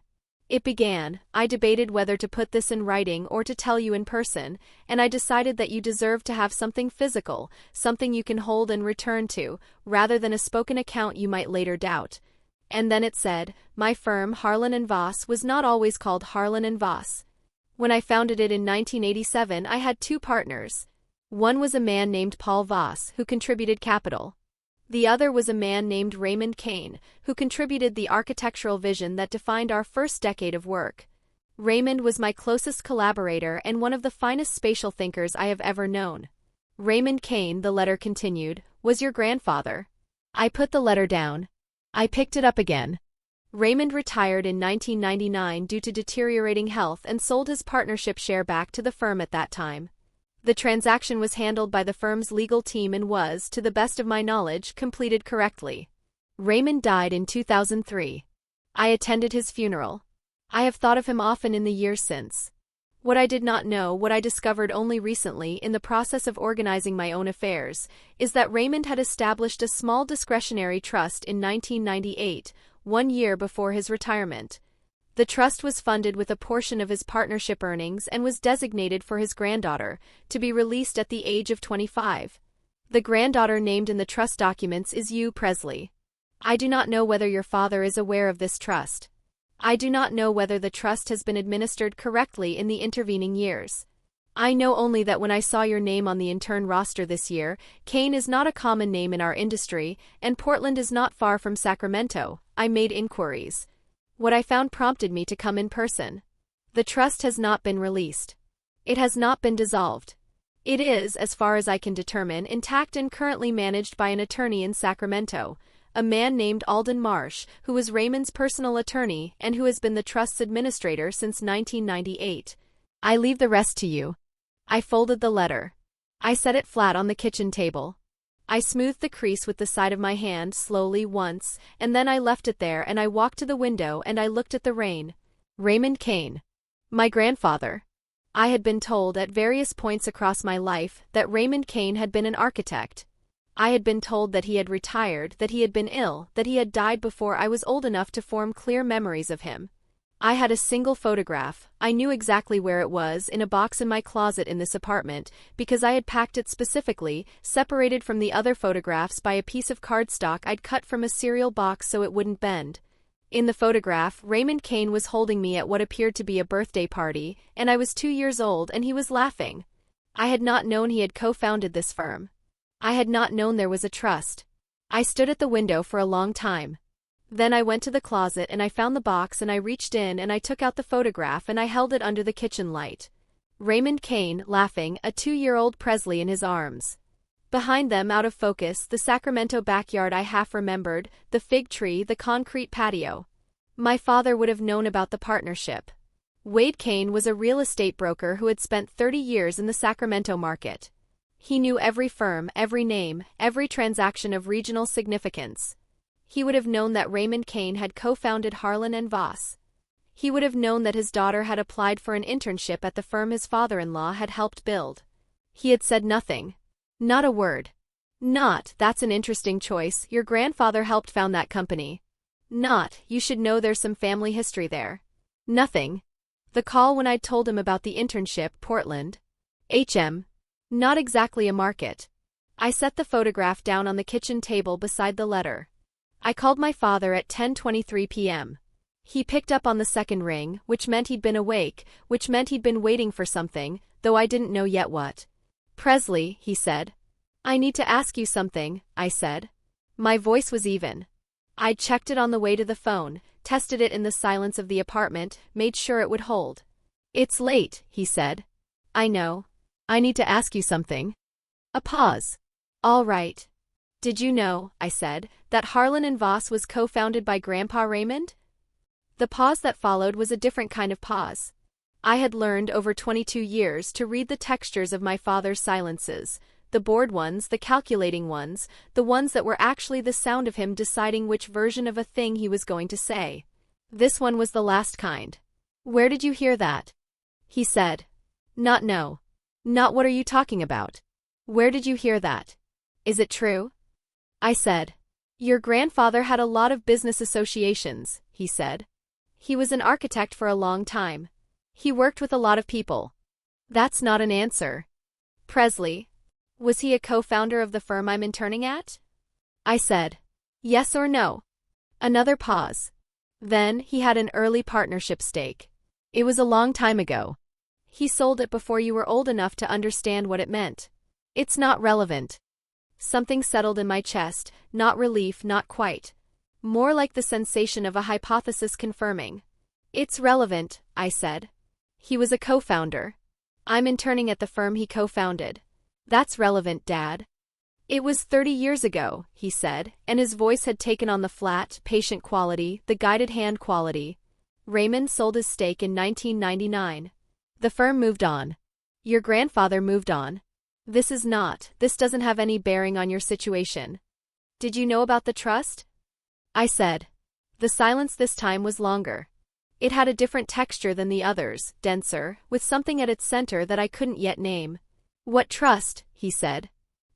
S1: It began, "I debated whether to put this in writing or to tell you in person, and I decided that you deserve to have something physical, something you can hold and return to, rather than a spoken account you might later doubt." And then it said, "My firm, Harlan & Voss, was not always called Harlan & Voss. When I founded it in 1987, I had 2 partners. One was a man named Paul Voss, who contributed capital. The other was a man named Raymond Kane, who contributed the architectural vision that defined our first decade of work. Raymond was my closest collaborator and one of the finest spatial thinkers I have ever known. Raymond Kane," the letter continued, "was your grandfather." I put the letter down. I picked it up again. Raymond retired in 1999 due to deteriorating health and sold his partnership share back to the firm at that time. The transaction was handled by the firm's legal team and was, to the best of my knowledge, completed correctly. Raymond died in 2003. I attended his funeral. I have thought of him often in the years since. What I did not know, what I discovered only recently in the process of organizing my own affairs, is that Raymond had established a small discretionary trust in 1998, 1 year before his retirement. The trust was funded with a portion of his partnership earnings and was designated for his granddaughter, to be released at the age of 25. The granddaughter named in the trust documents is Hugh Presley. I do not know whether your father is aware of this trust. I do not know whether the trust has been administered correctly in the intervening years. I know only that when I saw your name on the intern roster this year, Kane is not a common name in our industry, and Portland is not far from Sacramento. I made inquiries. What I found prompted me to come in person. The trust has not been released. It has not been dissolved. It is, as far as I can determine, intact and currently managed by an attorney in Sacramento, a man named Alden Marsh, who was Raymond's personal attorney and who has been the trust's administrator since 1998. I leave the rest to you. I folded the letter. I set it flat on the kitchen table. I smoothed the crease with the side of my hand slowly once, and then I left it there and I walked to the window and I looked at the rain. Raymond Kane. My grandfather. I had been told at various points across my life that Raymond Kane had been an architect. I had been told that he had retired, that he had been ill, that he had died before I was old enough to form clear memories of him. I had a single photograph. I knew exactly where it was, in a box in my closet in this apartment, because I had packed it specifically, separated from the other photographs by a piece of cardstock I'd cut from a cereal box so it wouldn't bend. In the photograph, Raymond Kane was holding me at what appeared to be a birthday party, and I was 2 years old and he was laughing. I had not known he had co-founded this firm. I had not known there was a trust. I stood at the window for a long time. Then I went to the closet and I found the box and I reached in and I took out the photograph and I held it under the kitchen light. Raymond Kane, laughing, a 2-year-old Presley in his arms. Behind them, out of focus, the Sacramento backyard I half remembered, the fig tree, the concrete patio. My father would have known about the partnership. Wade Kane was a real estate broker who had spent 30 years in the Sacramento market. He knew every firm, every name, every transaction of regional significance. He would have known that Raymond Kane had co-founded Harlan & Voss. He would have known that his daughter had applied for an internship at the firm his father-in-law had helped build. He had said nothing. Not a word. Not, that's an interesting choice, your grandfather helped found that company. Not, you should know there's some family history there. Nothing. The call when I'd told him about the internship, Portland. Not exactly a market. I set the photograph down on the kitchen table beside the letter. I called my father at 10:23 p.m. He picked up on the second ring, which meant he'd been awake, which meant he'd been waiting for something, though I didn't know yet what. Presley, he said. I need to ask you something, I said. My voice was even. I'd checked it on the way to the phone, tested it in the silence of the apartment, made sure it would hold. It's late, he said. I know. I need to ask you something. A pause. All right. Did you know, I said, that Harlan and Voss was co-founded by Grandpa Raymond? The pause that followed was a different kind of pause. I had learned over 22 years to read the textures of my father's silences, the bored ones, the calculating ones, the ones that were actually the sound of him deciding which version of a thing he was going to say. This one was the last kind. Where did you hear that? He said. Not no. Not what are you talking about? Where did you hear that? Is it true? I said. Your grandfather had a lot of business associations, he said. He was an architect for a long time. He worked with a lot of people. That's not an answer. Presley. Was he a co-founder of the firm I'm interning at? I said. Yes or no? Another pause. Then, he had an early partnership stake. It was a long time ago. He sold it before you were old enough to understand what it meant. It's not relevant. Something settled in my chest, not relief, not quite. More like the sensation of a hypothesis confirming. It's relevant, I said. He was a co-founder. I'm interning at the firm he co-founded. That's relevant, Dad. It was 30 years ago, he said, and his voice had taken on the flat, patient quality, the guided hand quality. Raymond sold his stake in 1999. The firm moved on. Your grandfather moved on. This doesn't have any bearing on your situation. Did you know about the trust? I said. The silence this time was longer. It had a different texture than the others, denser, with something at its center that I couldn't yet name. What trust? He said.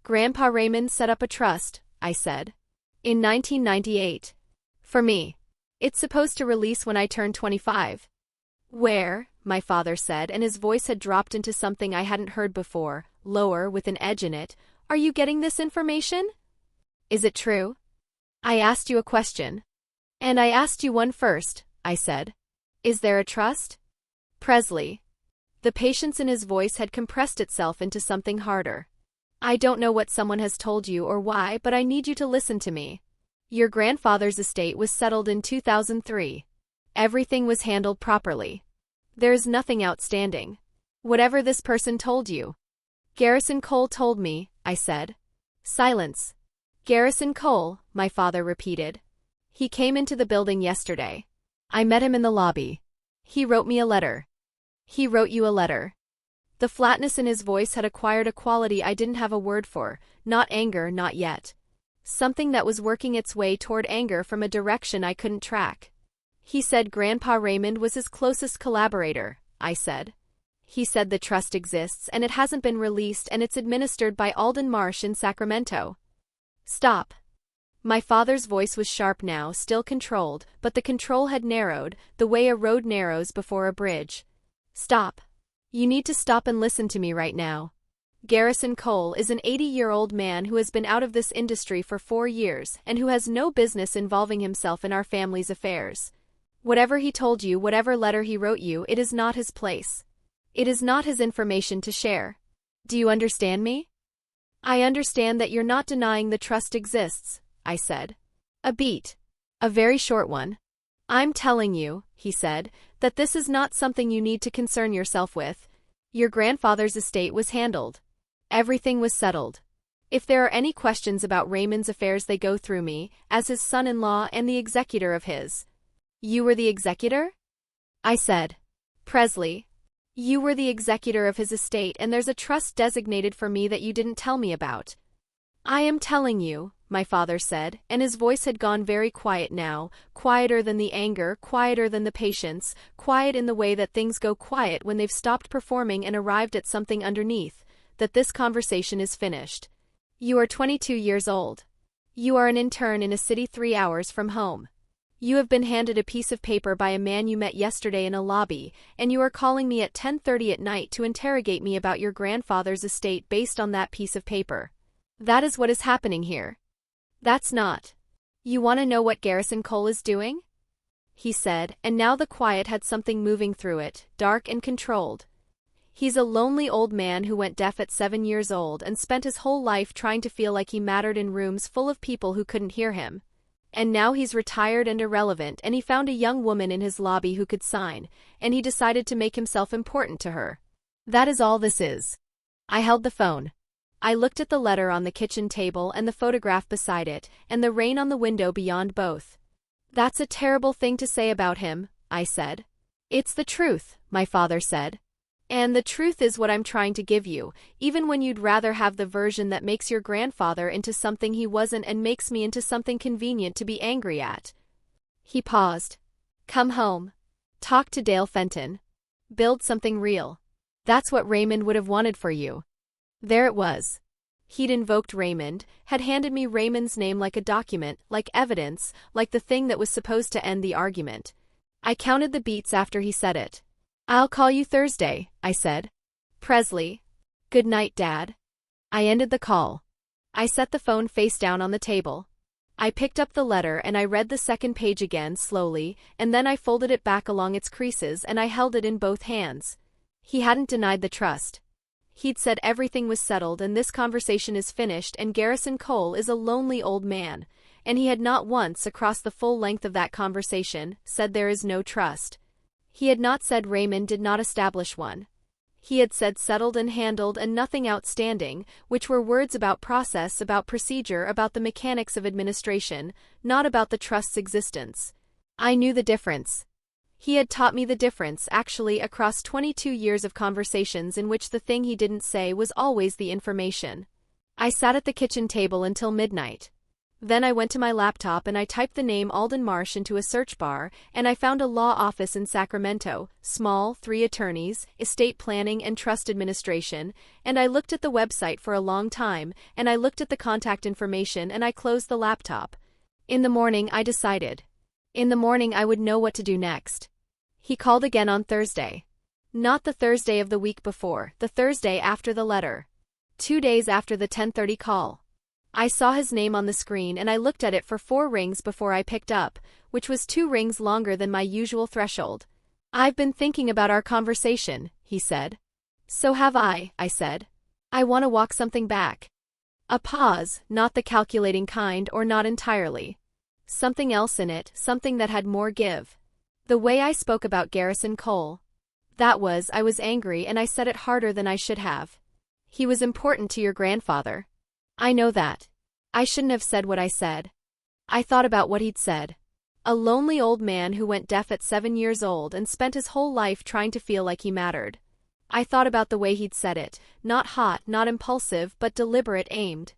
S1: Grandpa Raymond set up a trust, I said. In 1998. For me. It's supposed to release when I turn 25. Where? My father said, and his voice had dropped into something I hadn't heard before, lower, with an edge in it. Are you getting this information? Is it true? I asked you a question. And I asked you one first, I said. Is there a trust? Presley. The patience in his voice had compressed itself into something harder. I don't know what someone has told you or why, but I need you to listen to me. Your grandfather's estate was settled in 2003. Everything was handled properly. There is nothing outstanding. Whatever this person told you. Garrison Cole told me, I said. Silence. Garrison Cole, my father repeated. He came into the building yesterday. I met him in the lobby. He wrote me a letter. He wrote you a letter. The flatness in his voice had acquired a quality I didn't have a word for, not anger, not yet. Something that was working its way toward anger from a direction I couldn't track. He said Grandpa Raymond was his closest collaborator, I said. He said the trust exists and it hasn't been released and it's administered by Alden Marsh in Sacramento. Stop. My father's voice was sharp now, still controlled, but the control had narrowed, the way a road narrows before a bridge. Stop. You need to stop and listen to me right now. Garrison Cole is an 80-year-old man who has been out of this industry for 4 years and who has no business involving himself in our family's affairs. Whatever he told you, whatever letter he wrote you, it is not his place. It is not his information to share. Do you understand me? I understand that you're not denying the trust exists, I said. A beat. A very short one. I'm telling you, he said, that this is not something you need to concern yourself with. Your grandfather's estate was handled. Everything was settled. If there are any questions about Raymond's affairs, they go through me, as his son-in-law and the executor of his. You were the executor? I said. Presley. You were the executor of his estate and there's a trust designated for me that you didn't tell me about. I am telling you, my father said, and his voice had gone very quiet now, quieter than the anger, quieter than the patience, quiet in the way that things go quiet when they've stopped performing and arrived at something underneath, that this conversation is finished. You are 22 years old. You are an intern in a city 3 hours from home. You have been handed a piece of paper by a man you met yesterday in a lobby, and you are calling me at 10:30 at night to interrogate me about your grandfather's estate based on that piece of paper. That is what is happening here. That's not. You want to know what Garrison Cole is doing? He said, and now the quiet had something moving through it, dark and controlled. He's a lonely old man who went deaf at 7 years old and spent his whole life trying to feel like he mattered in rooms full of people who couldn't hear him. And now he's retired and irrelevant, and he found a young woman in his lobby who could sign, and he decided to make himself important to her. That is all this is. I held the phone. I looked at the letter on the kitchen table and the photograph beside it, and the rain on the window beyond both. That's a terrible thing to say about him, I said. It's the truth, my father said. And the truth is what I'm trying to give you, even when you'd rather have the version that makes your grandfather into something he wasn't and makes me into something convenient to be angry at. He paused. Come home. Talk to Dale Fenton. Build something real. That's what Raymond would have wanted for you. There it was. He'd invoked Raymond, had handed me Raymond's name like a document, like evidence, like the thing that was supposed to end the argument. I counted the beats after he said it. I'll call you Thursday, I said. Presley. Good night, Dad. I ended the call. I set the phone face down on the table. I picked up the letter and I read the second page again slowly, and then I folded it back along its creases and I held it in both hands. He hadn't denied the trust. He'd said everything was settled and this conversation is finished and Garrison Cole is a lonely old man, and he had not once, across the full length of that conversation, said there is no trust. He had not said Raymond did not establish one. He had said settled and handled and nothing outstanding, which were words about process, about procedure, about the mechanics of administration, not about the trust's existence. I knew the difference. He had taught me the difference, actually, across 22 years of conversations in which the thing he didn't say was always the information. I sat at the kitchen table until midnight. Then I went to my laptop and I typed the name Alden Marsh into a search bar, and I found a law office in Sacramento, small, 3 attorneys, estate planning and trust administration, and I looked at the website for a long time, and I looked at the contact information and I closed the laptop. In the morning I decided. In the morning I would know what to do next. He called again on Thursday. Not the Thursday of the week before, the Thursday after the letter. 2 days after the 10:30 call. I saw his name on the screen and I looked at it for 4 rings before I picked up, which was 2 rings longer than my usual threshold. I've been thinking about our conversation, he said. So have I said. I want to walk something back. A pause, not the calculating kind or not entirely. Something else in it, something that had more give. The way I spoke about Garrison Cole. That was, I was angry and I said it harder than I should have. He was important to your grandfather. I know that. I shouldn't have said what I said. I thought about what he'd said. A lonely old man who went deaf at 7 years old and spent his whole life trying to feel like he mattered. I thought about the way he'd said it, not hot, not impulsive, but deliberate, aimed.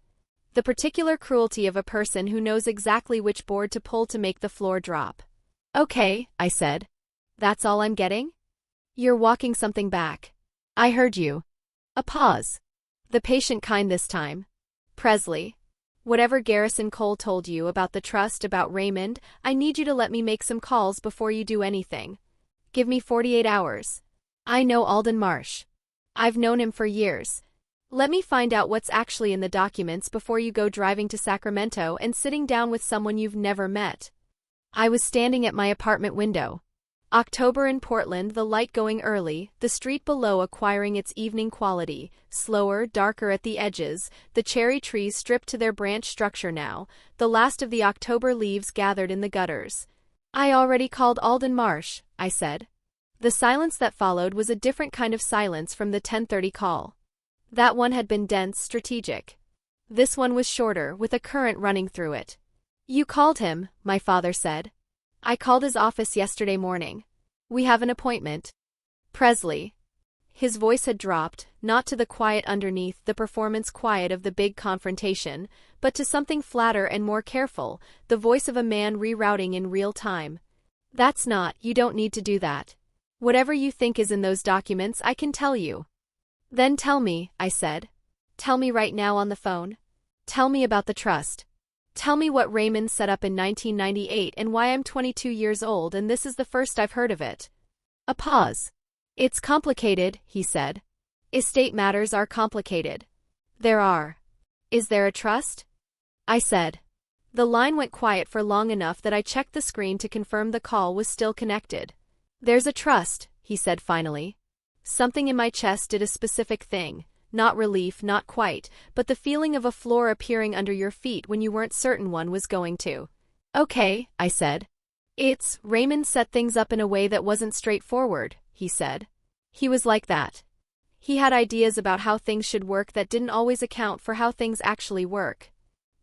S1: The particular cruelty of a person who knows exactly which board to pull to make the floor drop. Okay, I said. That's all I'm getting? You're walking something back. I heard you. A pause. The patient kind this time. Presley. Whatever Garrison Cole told you about the trust, about Raymond, I need you to let me make some calls before you do anything. Give me 48 hours. I know Alden Marsh. I've known him for years. Let me find out what's actually in the documents before you go driving to Sacramento and sitting down with someone you've never met. I was standing at my apartment window. October in Portland, the light going early, the street below acquiring its evening quality, slower, darker at the edges, the cherry trees stripped to their branch structure now, the last of the October leaves gathered in the gutters. I already called Alden Marsh, I said. The silence that followed was a different kind of silence from the 10:30 call. That one had been dense, strategic. This one was shorter, with a current running through it. You called him, my father said. I called his office yesterday morning. We have an appointment. Presley. His voice had dropped, not to the quiet underneath the performance quiet of the big confrontation, but to something flatter and more careful, the voice of a man rerouting in real time. That's not, you don't need to do that. Whatever you think is in those documents, I can tell you. Then tell me, I said. Tell me right now on the phone. Tell me about the trust. Tell me what Raymond set up in 1998 and why I'm 22 years old and this is the first I've heard of it. A pause. It's complicated, he said. Estate matters are complicated. There are. Is there a trust? I said. The line went quiet for long enough that I checked the screen to confirm the call was still connected. There's a trust, he said finally. Something in my chest did a specific thing. Not relief, not quite, but the feeling of a floor appearing under your feet when you weren't certain one was going to. Okay, I said. Raymond set things up in a way that wasn't straightforward, he said. He was like that. He had ideas about how things should work that didn't always account for how things actually work.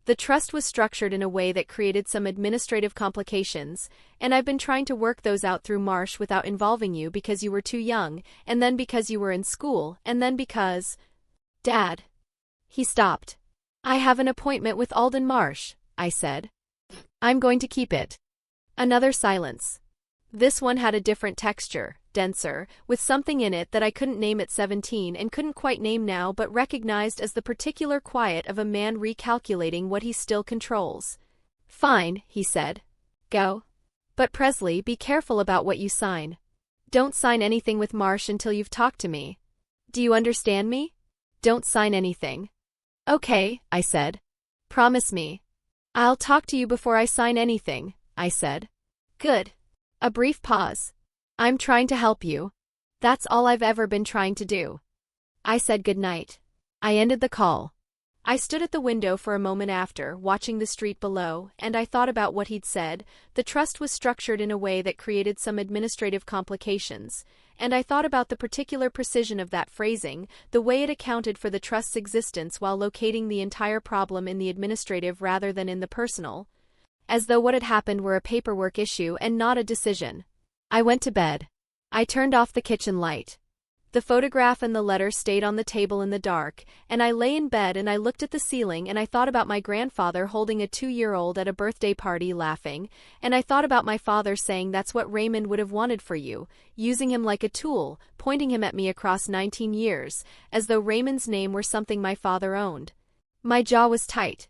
S1: The trust was structured in a way that created some administrative complications, and I've been trying to work those out through Marsh without involving you because you were too young, and then because you were in school, and then because… Dad. He stopped. I have an appointment with Alden Marsh, I said. I'm going to keep it. Another silence. This one had a different texture, denser, with something in it that I couldn't name at 17 and couldn't quite name now but recognized as the particular quiet of a man recalculating what he still controls. Fine, he said. Go. But Presley, be careful about what you sign. Don't sign anything with Marsh until you've talked to me. Do you understand me? Don't sign anything. Okay, I said. Promise me. I'll talk to you before I sign anything, I said. Good. A brief pause. I'm trying to help you. That's all I've ever been trying to do. I said goodnight. I ended the call. I stood at the window for a moment after, watching the street below, and I thought about what he'd said. The trust was structured in a way that created some administrative complications, and I thought about the particular precision of that phrasing, the way it accounted for the trust's existence while locating the entire problem in the administrative rather than in the personal, as though what had happened were a paperwork issue and not a decision. I went to bed. I turned off the kitchen light. The photograph and the letter stayed on the table in the dark, and I lay in bed and I looked at the ceiling and I thought about my grandfather holding a 2-year-old at a birthday party laughing, and I thought about my father saying that's what Raymond would have wanted for you, using him like a tool, pointing him at me across 19 years, as though Raymond's name were something my father owned. My jaw was tight.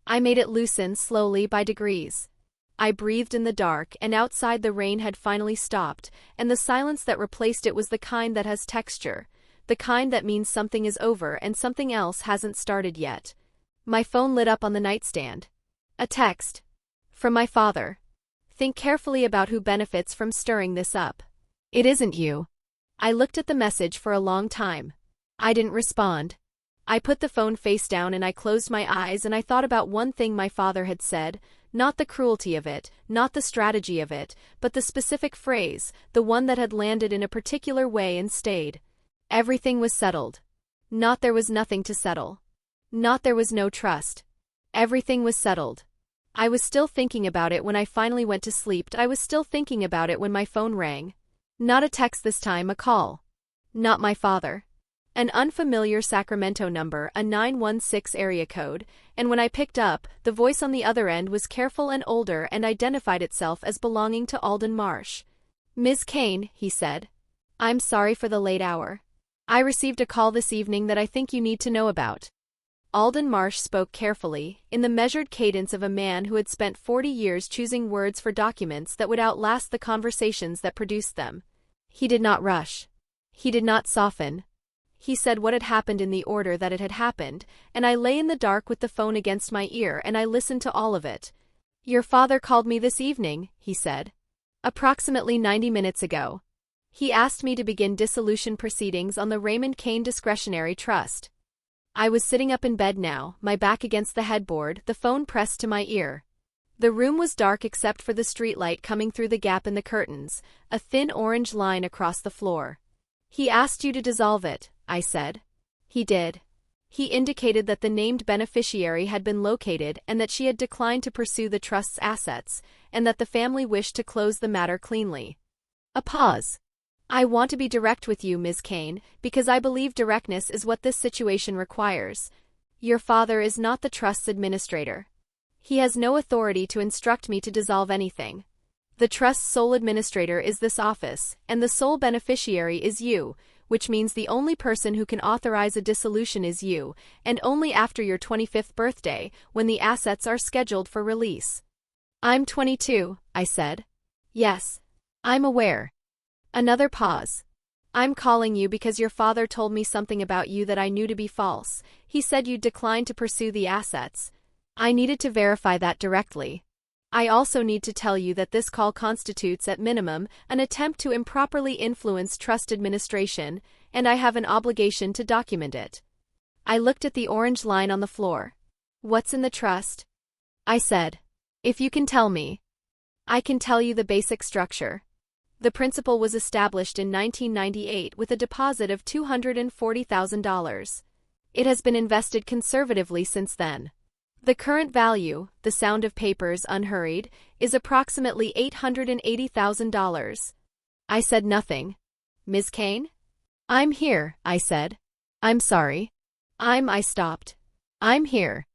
S1: I made it loosen slowly by degrees. I breathed in the dark, and outside the rain had finally stopped, and the silence that replaced it was the kind that has texture, the kind that means something is over and something else hasn't started yet. My phone lit up on the nightstand. A text. From my father. Think carefully about who benefits from stirring this up. It isn't you. I looked at the message for a long time. I didn't respond. I put the phone face down and I closed my eyes and I thought about one thing my father had said. Not the cruelty of it, not the strategy of it, but the specific phrase, the one that had landed in a particular way and stayed. Everything was settled. Not there was nothing to settle. Not there was no trust. Everything was settled. I was still thinking about it when I finally went to sleep. I was still thinking about it when my phone rang. Not a text this time, a call. Not my father. An unfamiliar Sacramento number, a 916 area code, and when I picked up, the voice on the other end was careful and older and identified itself as belonging to Alden Marsh. Ms. Kane, he said. I'm sorry for the late hour. I received a call this evening that I think you need to know about. Alden Marsh spoke carefully, in the measured cadence of a man who had spent 40 years choosing words for documents that would outlast the conversations that produced them. He did not rush. He did not soften. He said what had happened in the order that it had happened, and I lay in the dark with the phone against my ear and I listened to all of it. Your father called me this evening, he said. Approximately 90 minutes ago. He asked me to begin dissolution proceedings on the Raymond Kane Discretionary Trust. I was sitting up in bed now, my back against the headboard, the phone pressed to my ear. The room was dark except for the streetlight coming through the gap in the curtains, a thin orange line across the floor. He asked you to dissolve it, I said. He did. He indicated that the named beneficiary had been located and that she had declined to pursue the trust's assets, and that the family wished to close the matter cleanly. A pause. I want to be direct with you, Ms. Kane, because I believe directness is what this situation requires. Your father is not the trust's administrator. He has no authority to instruct me to dissolve anything. The trust's sole administrator is this office, and the sole beneficiary is you, which means the only person who can authorize a dissolution is you, and only after your 25th birthday, when the assets are scheduled for release. I'm 22, I said. Yes. I'm aware. Another pause. I'm calling you because your father told me something about you that I knew to be false. He said you'd declined to pursue the assets. I needed to verify that directly. I also need to tell you that this call constitutes, at minimum, an attempt to improperly influence trust administration, and I have an obligation to document it. I looked at the orange line on the floor. What's in the trust? I said. If you can tell me. I can tell you the basic structure. The principal was established in 1998 with a deposit of $240,000. It has been invested conservatively since then. The current value, the sound of papers unhurried, is approximately $880,000. I said nothing. Ms. Kane? I'm here, I said. I'm sorry. I stopped. I'm here.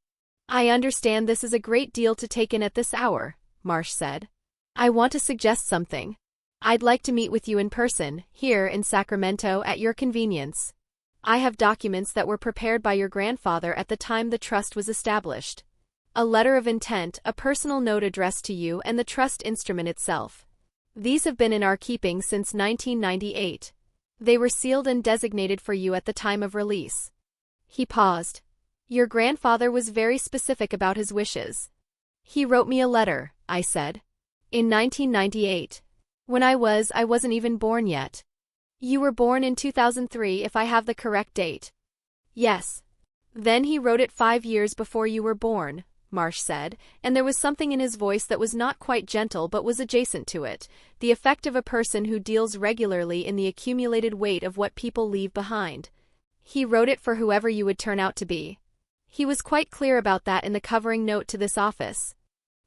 S1: I understand this is a great deal to take in at this hour, Marsh said. I want to suggest something. I'd like to meet with you in person, here in Sacramento at your convenience. I have documents that were prepared by your grandfather at the time the trust was established. A letter of intent, a personal note addressed to you, and the trust instrument itself. These have been in our keeping since 1998. They were sealed and designated for you at the time of release. He paused. Your grandfather was very specific about his wishes. He wrote me a letter, I said. In 1998. When I wasn't even born yet. You were born in 2003 if I have the correct date. Yes. Then he wrote it 5 years before you were born, Marsh said, and there was something in his voice that was not quite gentle but was adjacent to it, the effect of a person who deals regularly in the accumulated weight of what people leave behind. He wrote it for whoever you would turn out to be. He was quite clear about that in the covering note to this office.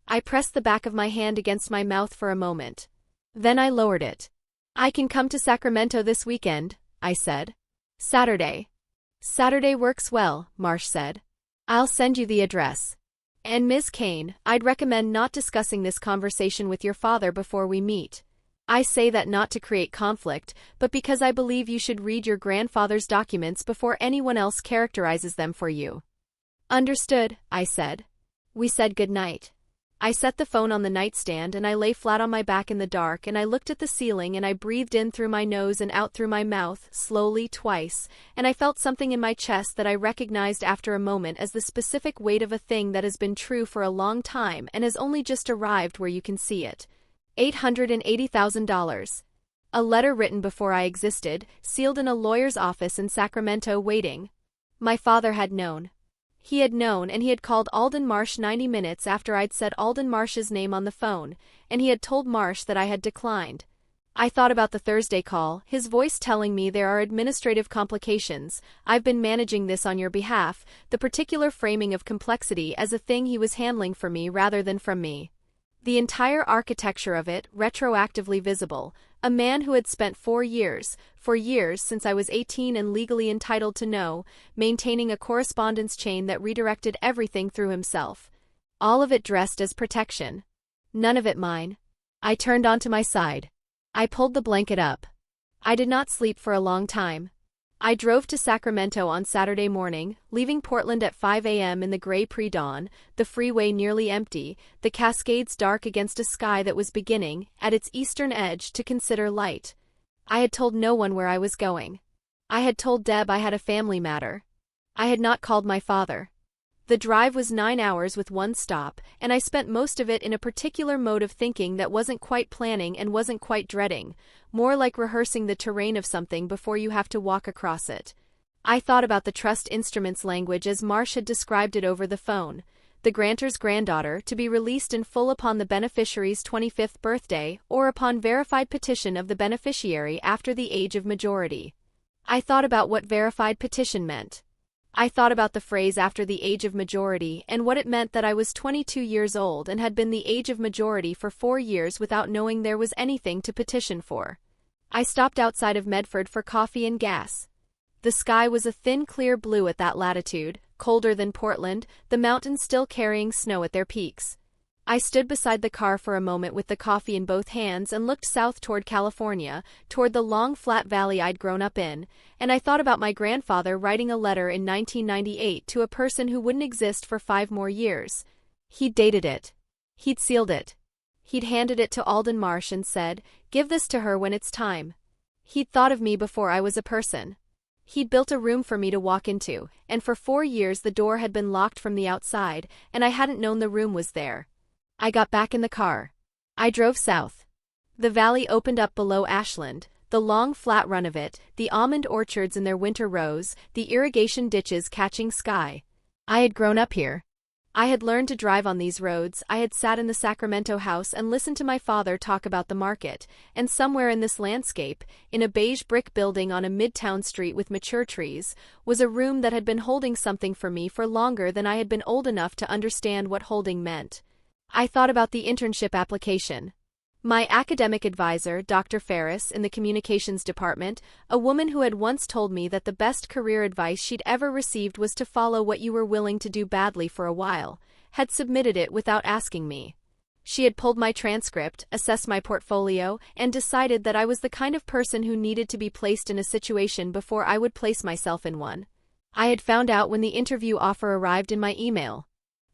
S1: I pressed the back of my hand against my mouth for a moment. Then I lowered it. I can come to Sacramento this weekend, I said. Saturday. Saturday works well, Marsh said. I'll send you the address. And Ms. Kane, I'd recommend not discussing this conversation with your father before we meet. I say that not to create conflict, but because I believe you should read your grandfather's documents before anyone else characterizes them for you. Understood, I said. We said good night. I set the phone on the nightstand and I lay flat on my back in the dark and I looked at the ceiling and I breathed in through my nose and out through my mouth, slowly, twice, and I felt something in my chest that I recognized after a moment as the specific weight of a thing that has been true for a long time and has only just arrived where you can see it. $880,000. A letter written before I existed, sealed in a lawyer's office in Sacramento waiting. My father had known. He had known, and he had called Alden Marsh 90 minutes after I'd said Alden Marsh's name on the phone, and he had told Marsh that I had declined. I thought about the Thursday call, his voice telling me there are administrative complications, I've been managing this on your behalf, the particular framing of complexity as a thing he was handling for me rather than from me. The entire architecture of it, retroactively visible, a man who had spent 4 years, since I was 18 and legally entitled to know, maintaining a correspondence chain that redirected everything through himself. All of it dressed as protection. None of it mine. I turned onto my side. I pulled the blanket up. I did not sleep for a long time. I drove to Sacramento on Saturday morning, leaving Portland at 5 a.m. in the gray pre-dawn, the freeway nearly empty, the Cascades dark against a sky that was beginning, at its eastern edge, to consider light. I had told no one where I was going. I had told Deb I had a family matter. I had not called my father. The drive was 9 hours with one stop, and I spent most of it in a particular mode of thinking that wasn't quite planning and wasn't quite dreading, more like rehearsing the terrain of something before you have to walk across it. I thought about the trust instruments language as Marsh had described it over the phone, the grantor's granddaughter to be released in full upon the beneficiary's 25th birthday or upon verified petition of the beneficiary after the age of majority. I thought about what verified petition meant. I thought about the phrase after the age of majority and what it meant that I was 22 years old and had been the age of majority for 4 years without knowing there was anything to petition for. I stopped outside of Medford for coffee and gas. The sky was a thin clear blue at that latitude, colder than Portland, the mountains still carrying snow at their peaks. I stood beside the car for a moment with the coffee in both hands and looked south toward California, toward the long flat valley I'd grown up in, and I thought about my grandfather writing a letter in 1998 to a person who wouldn't exist for 5 more years. He'd dated it. He'd sealed it. He'd handed it to Alden Marsh and said, "Give this to her when it's time." He'd thought of me before I was a person. He'd built a room for me to walk into, and for 4 years the door had been locked from the outside, and I hadn't known the room was there. I got back in the car. I drove south. The valley opened up below Ashland, the long flat run of it, the almond orchards in their winter rose, the irrigation ditches catching sky. I had grown up here. I had learned to drive on these roads, I had sat in the Sacramento house and listened to my father talk about the market, and somewhere in this landscape, in a beige brick building on a midtown street with mature trees, was a room that had been holding something for me for longer than I had been old enough to understand what holding meant. I thought about the internship application. My academic advisor, Dr. Ferris, in the communications department, a woman who had once told me that the best career advice she'd ever received was to follow what you were willing to do badly for a while, had submitted it without asking me. She had pulled my transcript, assessed my portfolio, and decided that I was the kind of person who needed to be placed in a situation before I would place myself in one. I had found out when the interview offer arrived in my email.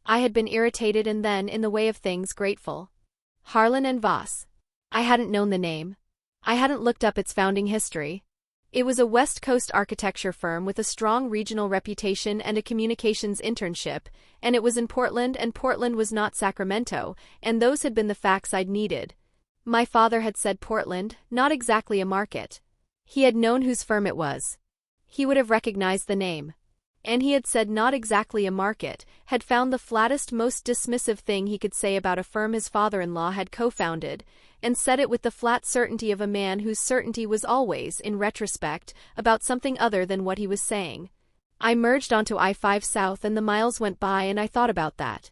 S1: I had been irritated and then, in the way of things, grateful. Harlan and Voss. I hadn't known the name. I hadn't looked up its founding history. It was a West Coast architecture firm with a strong regional reputation and a communications internship, and it was in Portland, and Portland was not Sacramento, and those had been the facts I'd needed. My father had said Portland, not exactly a market. He had known whose firm it was. He would have recognized the name. And he had said not exactly a market, had found the flattest, most dismissive thing he could say about a firm his father-in-law had co-founded, and said it with the flat certainty of a man whose certainty was always, in retrospect, about something other than what he was saying. I merged onto I-5 South and the miles went by and I thought about that.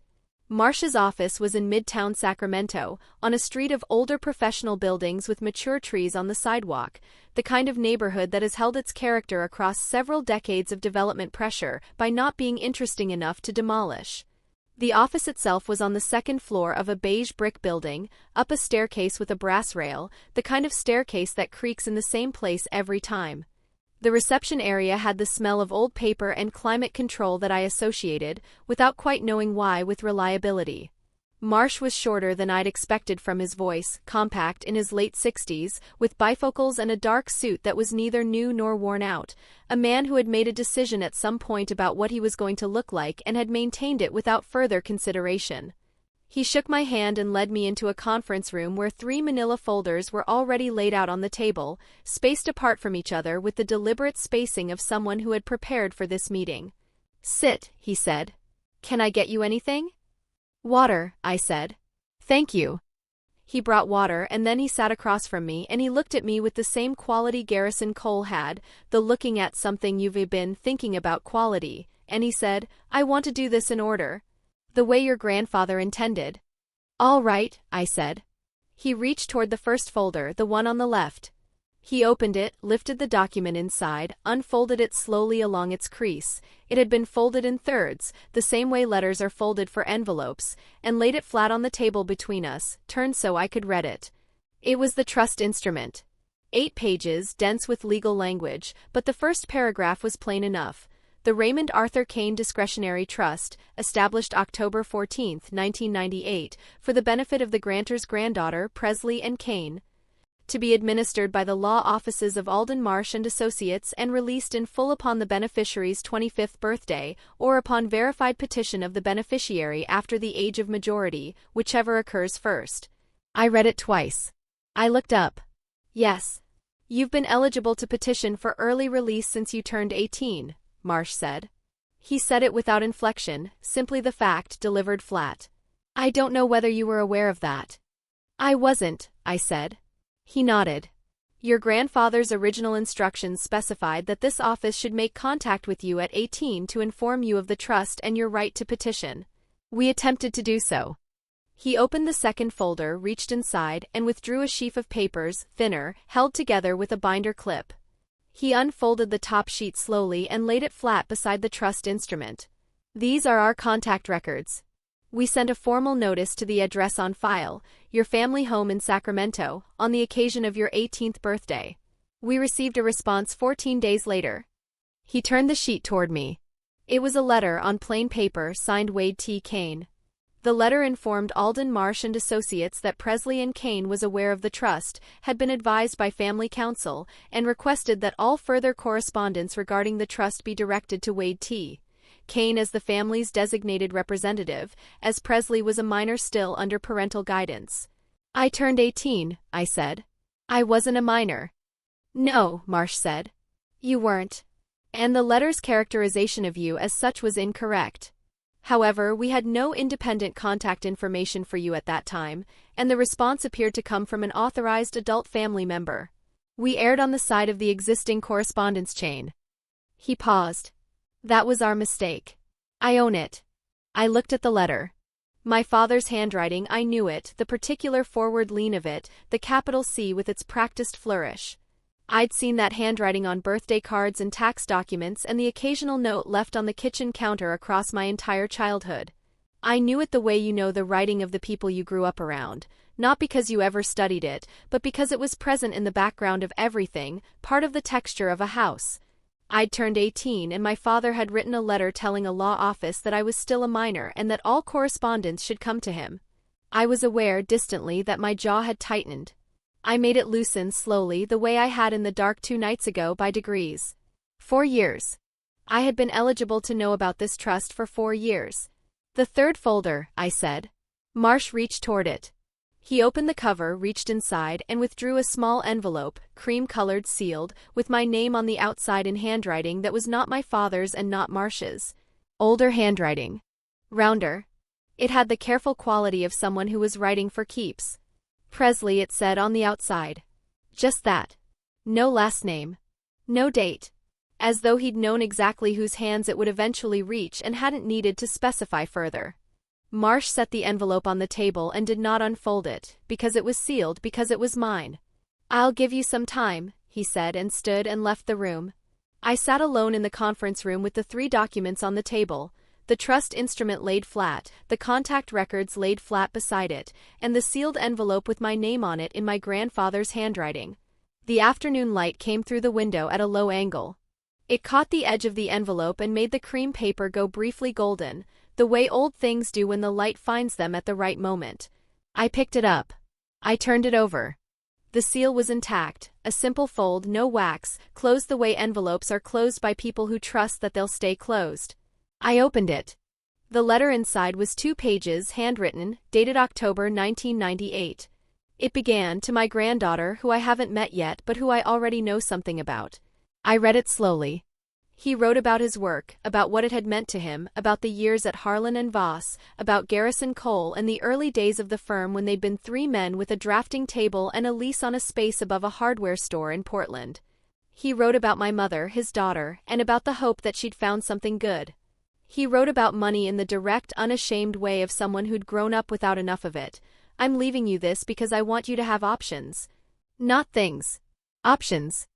S1: Marsh's office was in Midtown Sacramento, on a street of older professional buildings with mature trees on the sidewalk, the kind of neighborhood that has held its character across several decades of development pressure by not being interesting enough to demolish. The office itself was on the second floor of a beige brick building, up a staircase with a brass rail, the kind of staircase that creaks in the same place every time. The reception area had the smell of old paper and climate control that I associated, without quite knowing why, with reliability. Marsh was shorter than I'd expected from his voice, compact, in his late 60s, with bifocals and a dark suit that was neither new nor worn out, a man who had made a decision at some point about what he was going to look like and had maintained it without further consideration. He shook my hand and led me into a conference room where 3 manila folders were already laid out on the table, spaced apart from each other with the deliberate spacing of someone who had prepared for this meeting. "Sit," he said. "Can I get you anything?" "Water," I said. "Thank you." He brought water and then he sat across from me and he looked at me with the same quality Garrison Cole had, the looking at something you've been thinking about quality, and he said, "I want to do this in order. The way your grandfather intended." "All right," I said. He reached toward the first folder, the one on the left. He opened it, lifted the document inside, unfolded it slowly along its crease. It had been folded in thirds, the same way letters are folded for envelopes, and laid it flat on the table between us, turned so I could read it. It was the trust instrument. 8 pages, dense with legal language, but the first paragraph was plain enough. The Raymond Arthur Kane Discretionary Trust, established October 14, 1998, for the benefit of the grantor's granddaughter, Presley and Kane, to be administered by the law offices of Alden Marsh and Associates and released in full upon the beneficiary's 25th birthday, or upon verified petition of the beneficiary after the age of majority, whichever occurs first. I read it twice. I looked up. "Yes. You've been eligible to petition for early release since you turned 18, Marsh said. He said it without inflection, simply the fact delivered flat. "I don't know whether you were aware of that." "I wasn't," I said. He nodded. "Your grandfather's original instructions specified that this office should make contact with you at 18 to inform you of the trust and your right to petition. We attempted to do so." He opened the second folder, reached inside, and withdrew a sheaf of papers, thinner, held together with a binder clip. He unfolded the top sheet slowly and laid it flat beside the trust instrument. "These are our contact records. We sent a formal notice to the address on file, your family home in Sacramento, on the occasion of your 18th birthday. We received a response 14 days later. He turned the sheet toward me. It was a letter on plain paper signed Wade T. Kane. The letter informed Alden Marsh and Associates that Presley and Kane was aware of the trust, had been advised by family counsel, and requested that all further correspondence regarding the trust be directed to Wade T. Kane as the family's designated representative, as Presley was a minor still under parental guidance. I turned 18, I said. I wasn't a minor. No, Marsh said. You weren't. And the letter's characterization of you as such was incorrect. However, we had no independent contact information for you at that time, and the response appeared to come from an authorized adult family member. We erred on the side of the existing correspondence chain. He paused. That was our mistake. I own it. I looked at the letter. My father's handwriting, I knew it, the particular forward lean of it, the capital C with its practiced flourish. I'd seen that handwriting on birthday cards and tax documents and the occasional note left on the kitchen counter across my entire childhood. I knew it the way you know the writing of the people you grew up around, not because you ever studied it, but because it was present in the background of everything, part of the texture of a house. I'd turned 18 and my father had written a letter telling a law office that I was still a minor and that all correspondence should come to him. I was aware, distantly, that my jaw had tightened. I made it loosen slowly, the way I had in the dark 2 nights ago, by degrees. 4 years. I had been eligible to know about this trust for 4 years. The third folder, I said. Marsh reached toward it. He opened the cover, reached inside, and withdrew a small envelope, cream-colored, sealed, with my name on the outside in handwriting that was not my father's and not Marsh's. Older handwriting. Rounder. It had the careful quality of someone who was writing for keeps. Presley, it said on the outside. Just that. No last name. No date. As though he'd known exactly whose hands it would eventually reach and hadn't needed to specify further. Marsh set the envelope on the table and did not unfold it, because it was sealed, because it was mine. I'll give you some time, he said, and stood and left the room. I sat alone in the conference room with the 3 documents on the table, the trust instrument laid flat, the contact records laid flat beside it, and the sealed envelope with my name on it in my grandfather's handwriting. The afternoon light came through the window at a low angle. It caught the edge of the envelope and made the cream paper go briefly golden, the way old things do when the light finds them at the right moment. I picked it up. I turned it over. The seal was intact, a simple fold, no wax, closed the way envelopes are closed by people who trust that they'll stay closed. I opened it. The letter inside was 2 pages, handwritten, dated October 1998. It began, to my granddaughter, who I haven't met yet but who I already know something about. I read it slowly. He wrote about his work, about what it had meant to him, about the years at Harlan and Voss, about Garrison Cole and the early days of the firm when they'd been 3 men with a drafting table and a lease on a space above a hardware store in Portland. He wrote about my mother, his daughter, and about the hope that she'd found something good. He wrote about money in the direct, unashamed way of someone who'd grown up without enough of it. I'm leaving you this because I want you to have options. Not things. Options.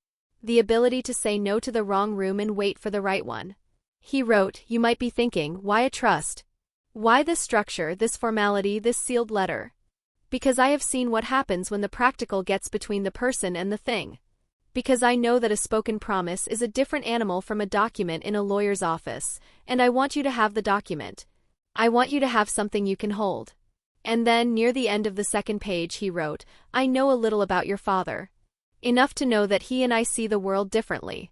S1: The ability to say no to the wrong room and wait for the right one. He wrote, you might be thinking, why a trust? Why this structure, this formality, this sealed letter? Because I have seen what happens when the practical gets between the person and the thing. Because I know that a spoken promise is a different animal from a document in a lawyer's office, and I want you to have the document. I want you to have something you can hold. And then, near the end of the 2nd page, he wrote, I know a little about your father. Enough to know that he and I see the world differently.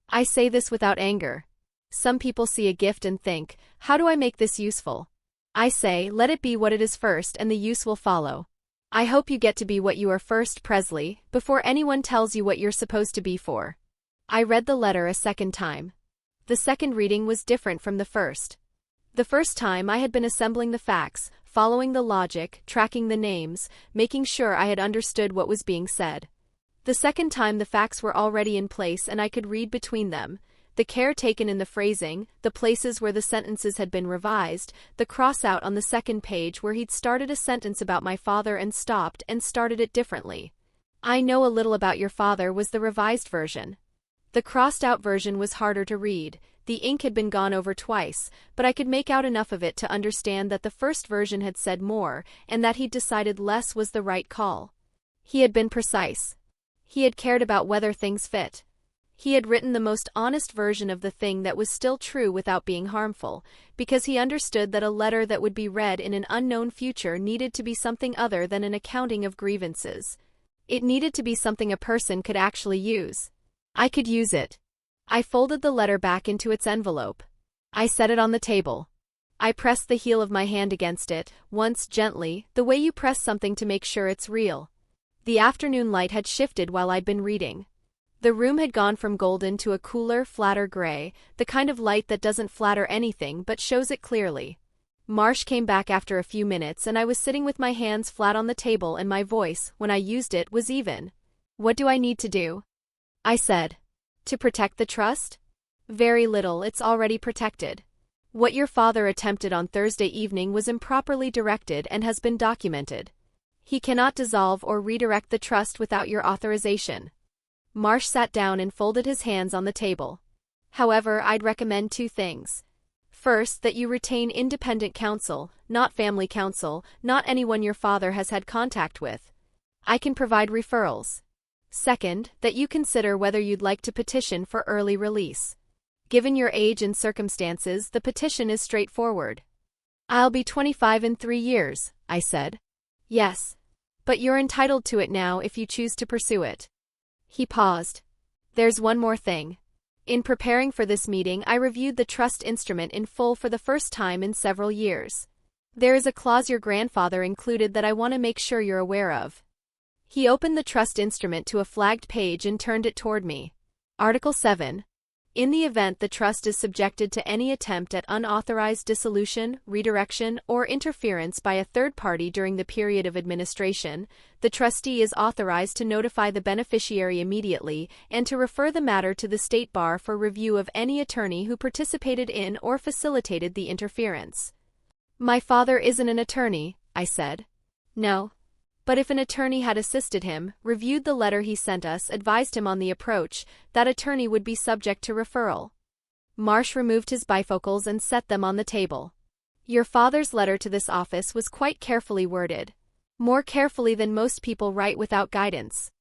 S1: I say this without anger. Some people see a gift and think, how do I make this useful? I say, let it be what it is first and the use will follow. I hope you get to be what you are first, Presley, before anyone tells you what you're supposed to be for. I read the letter a 2nd time. The 2nd reading was different from the first. The first time I had been assembling the facts, following the logic, tracking the names, making sure I had understood what was being said. The 2nd time the facts were already in place and I could read between them, the care taken in the phrasing, the places where the sentences had been revised, the cross-out on the 2nd page where he'd started a sentence about my father and stopped and started it differently. I know a little about your father was the revised version. The crossed-out version was harder to read. The ink had been gone over twice, but I could make out enough of it to understand that the first version had said more, and that he'd decided less was the right call. He had been precise. He had cared about whether things fit. He had written the most honest version of the thing that was still true without being harmful, because he understood that a letter that would be read in an unknown future needed to be something other than an accounting of grievances. It needed to be something a person could actually use. I could use it. I folded the letter back into its envelope. I set it on the table. I pressed the heel of my hand against it, once gently, the way you press something to make sure it's real. The afternoon light had shifted while I'd been reading. The room had gone from golden to a cooler, flatter gray, the kind of light that doesn't flatter anything but shows it clearly. Marsh came back after a few minutes and I was sitting with my hands flat on the table and my voice, when I used it, was even. "What do I need to do?" I said. "To protect the trust?" "Very little, it's already protected. What your father attempted on Thursday evening was improperly directed and has been documented. He cannot dissolve or redirect the trust without your authorization." Marsh sat down and folded his hands on the table. "However, I'd recommend two things. First, that you retain independent counsel, not family counsel, not anyone your father has had contact with. I can provide referrals. Second, that you consider whether you'd like to petition for early release. Given your age and circumstances, the petition is straightforward." "I'll be 25 in 3 years," I said. "Yes. But you're entitled to it now if you choose to pursue it." He paused. "There's one more thing. In preparing for this meeting, I reviewed the trust instrument in full for the first time in several years. There is a clause your grandfather included that I want to make sure you're aware of." He opened the trust instrument to a flagged page and turned it toward me. Article 7. In the event the trust is subjected to any attempt at unauthorized dissolution, redirection, or interference by a third party during the period of administration, the trustee is authorized to notify the beneficiary immediately and to refer the matter to the State Bar for review of any attorney who participated in or facilitated the interference. "My father isn't an attorney," I said. "No. But if an attorney had assisted him, reviewed the letter he sent us, advised him on the approach, that attorney would be subject to referral." Marsh removed his bifocals and set them on the table. "Your father's letter to this office was quite carefully worded. More carefully than most people write without guidance."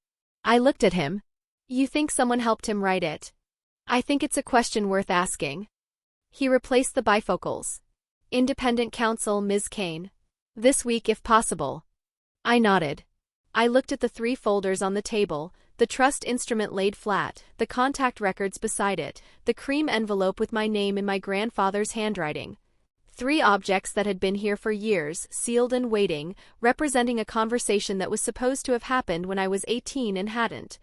S1: I looked at him. "You think someone helped him write it?" "I think it's a question worth asking." He replaced the bifocals. "Independent counsel, Ms. Kane. This week if possible." I nodded. I looked at the 3 folders on the table, the trust instrument laid flat, the contact records beside it, the cream envelope with my name in my grandfather's handwriting. 3 objects that had been here for years, sealed and waiting, representing a conversation that was supposed to have happened when I was 18 and hadn't.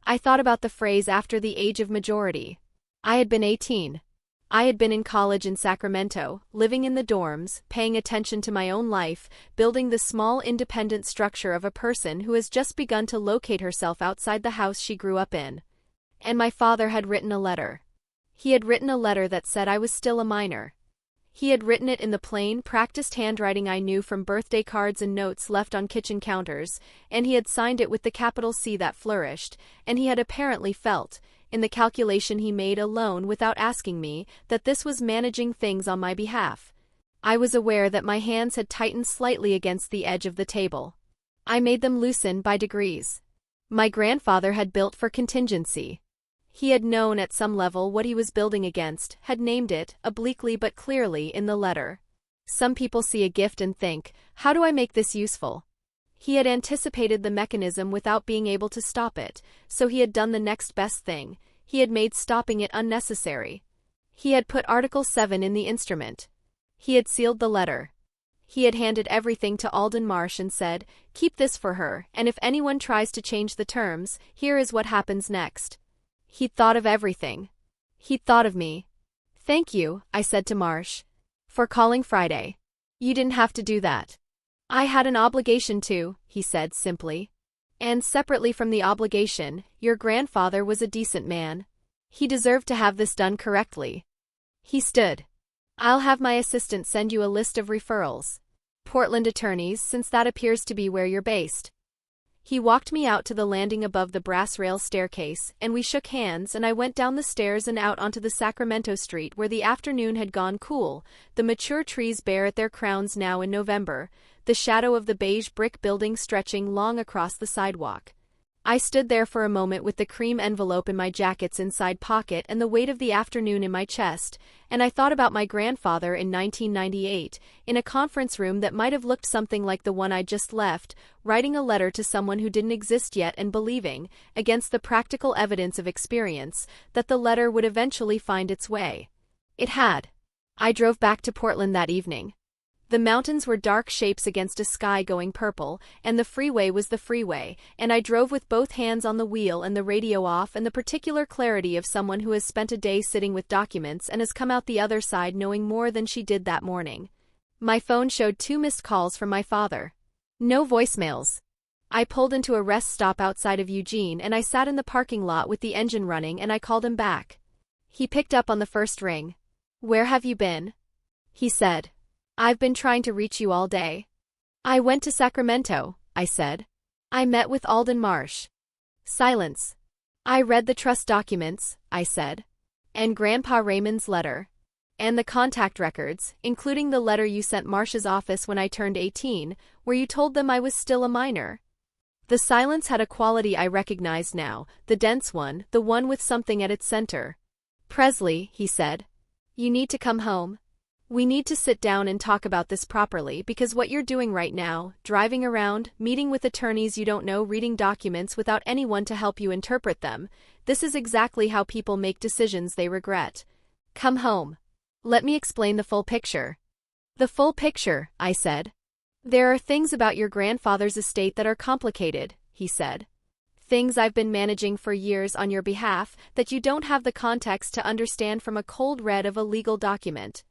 S1: I thought about the phrase "after the age of majority." I had been 18. I had been in college in Sacramento, living in the dorms, paying attention to my own life, building the small independent structure of a person who has just begun to locate herself outside the house she grew up in. And my father had written a letter. He had written a letter that said I was still a minor. He had written it in the plain, practiced handwriting I knew from birthday cards and notes left on kitchen counters, and he had signed it with the capital C that flourished, and he had apparently felt, in the calculation he made alone without asking me, that this was managing things on my behalf. I was aware that my hands had tightened slightly against the edge of the table. I made them loosen by degrees. My grandfather had built for contingency. He had known at some level what he was building against, had named it, obliquely but clearly, in the letter. Some people see a gift and think, how do I make this useful? He had anticipated the mechanism without being able to stop it, so he had done the next best thing. He had made stopping it unnecessary. He had put Article 7 in the instrument. He had sealed the letter. He had handed everything to Alden Marsh and said, "Keep this for her, and if anyone tries to change the terms, here is what happens next." He'd thought of everything. He'd thought of me. "Thank you," I said to Marsh, "for calling Friday. You didn't have to do that." "I had an obligation to," he said simply. "And separately from the obligation, your grandfather was a decent man. He deserved to have this done correctly." He stood. "I'll have my assistant send you a list of referrals. Portland attorneys, since that appears to be where you're based." He walked me out to the landing above the brass rail staircase, and we shook hands, and I went down the stairs and out onto the Sacramento street where the afternoon had gone cool, the mature trees bare at their crowns now in November, the shadow of the beige brick building stretching long across the sidewalk. I stood there for a moment with the cream envelope in my jacket's inside pocket and the weight of the afternoon in my chest, and I thought about my grandfather in 1998, in a conference room that might have looked something like the one I'd just left, writing a letter to someone who didn't exist yet and believing, against the practical evidence of experience, that the letter would eventually find its way. It had. I drove back to Portland that evening. The mountains were dark shapes against a sky going purple, and the freeway was the freeway, and I drove with both hands on the wheel and the radio off and the particular clarity of someone who has spent a day sitting with documents and has come out the other side knowing more than she did that morning. My phone showed 2 missed calls from my father. No voicemails. I pulled into a rest stop outside of Eugene and I sat in the parking lot with the engine running and I called him back. He picked up on the first ring. "Where have you been?" he said. "I've been trying to reach you all day." "I went to Sacramento," I said. "I met with Alden Marsh." Silence. "I read the trust documents," I said. "And Grandpa Raymond's letter. And the contact records, including the letter you sent Marsh's office when I turned 18, where you told them I was still a minor." The silence had a quality I recognized now, the dense one, the one with something at its center. "Presley," he said, "you need to come home. We need to sit down and talk about this properly because what you're doing right now, driving around, meeting with attorneys you don't know, reading documents without anyone to help you interpret them, this is exactly how people make decisions they regret. Come home. Let me explain the full picture." "The full picture," I said. "There are things about your grandfather's estate that are complicated," he said. "Things I've been managing for years on your behalf that you don't have the context to understand from a cold read of a legal document."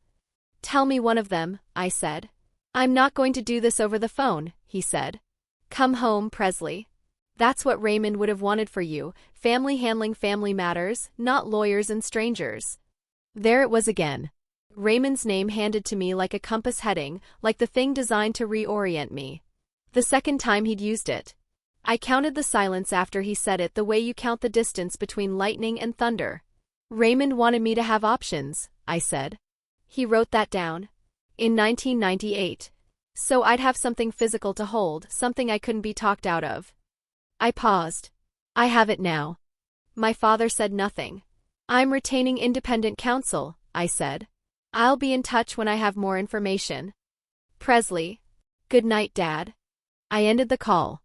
S1: "Tell me one of them," I said. "I'm not going to do this over the phone," he said. "Come home, Presley. That's what Raymond would have wanted for you, family handling family matters, not lawyers and strangers." There it was again. Raymond's name handed to me like a compass heading, like the thing designed to reorient me. The second time he'd used it. I counted the silence after he said it the way you count the distance between lightning and thunder. "Raymond wanted me to have options," I said. "He wrote that down. In 1998. So I'd have something physical to hold, something I couldn't be talked out of." I paused. "I have it now." My father said nothing. "I'm retaining independent counsel," I said. "I'll be in touch when I have more information." "Presley. Good night, Dad." I ended the call.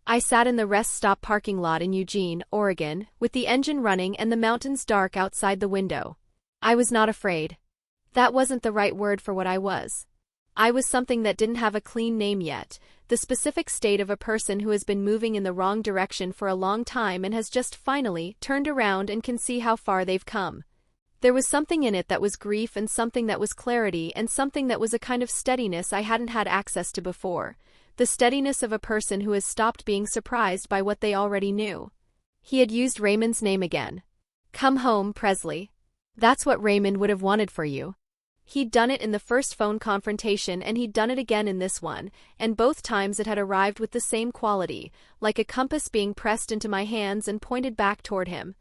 S1: I sat in the rest stop parking lot in Eugene, Oregon, with the engine running and the mountains dark outside the window. I was not afraid. That wasn't the right word for what I was. I was something that didn't have a clean name yet, the specific state of a person who has been moving in the wrong direction for a long time and has just finally turned around and can see how far they've come. There was something in it that was grief and something that was clarity and something that was a kind of steadiness I hadn't had access to before, the steadiness of a person who has stopped being surprised by what they already knew. He had used Raymond's name again. "Come home, Presley. That's what Raymond would have wanted for you." He'd done it in the first phone confrontation and he'd done it again in this one, and both times it had arrived with the same quality, like a compass being pressed into my hands and pointed back toward him.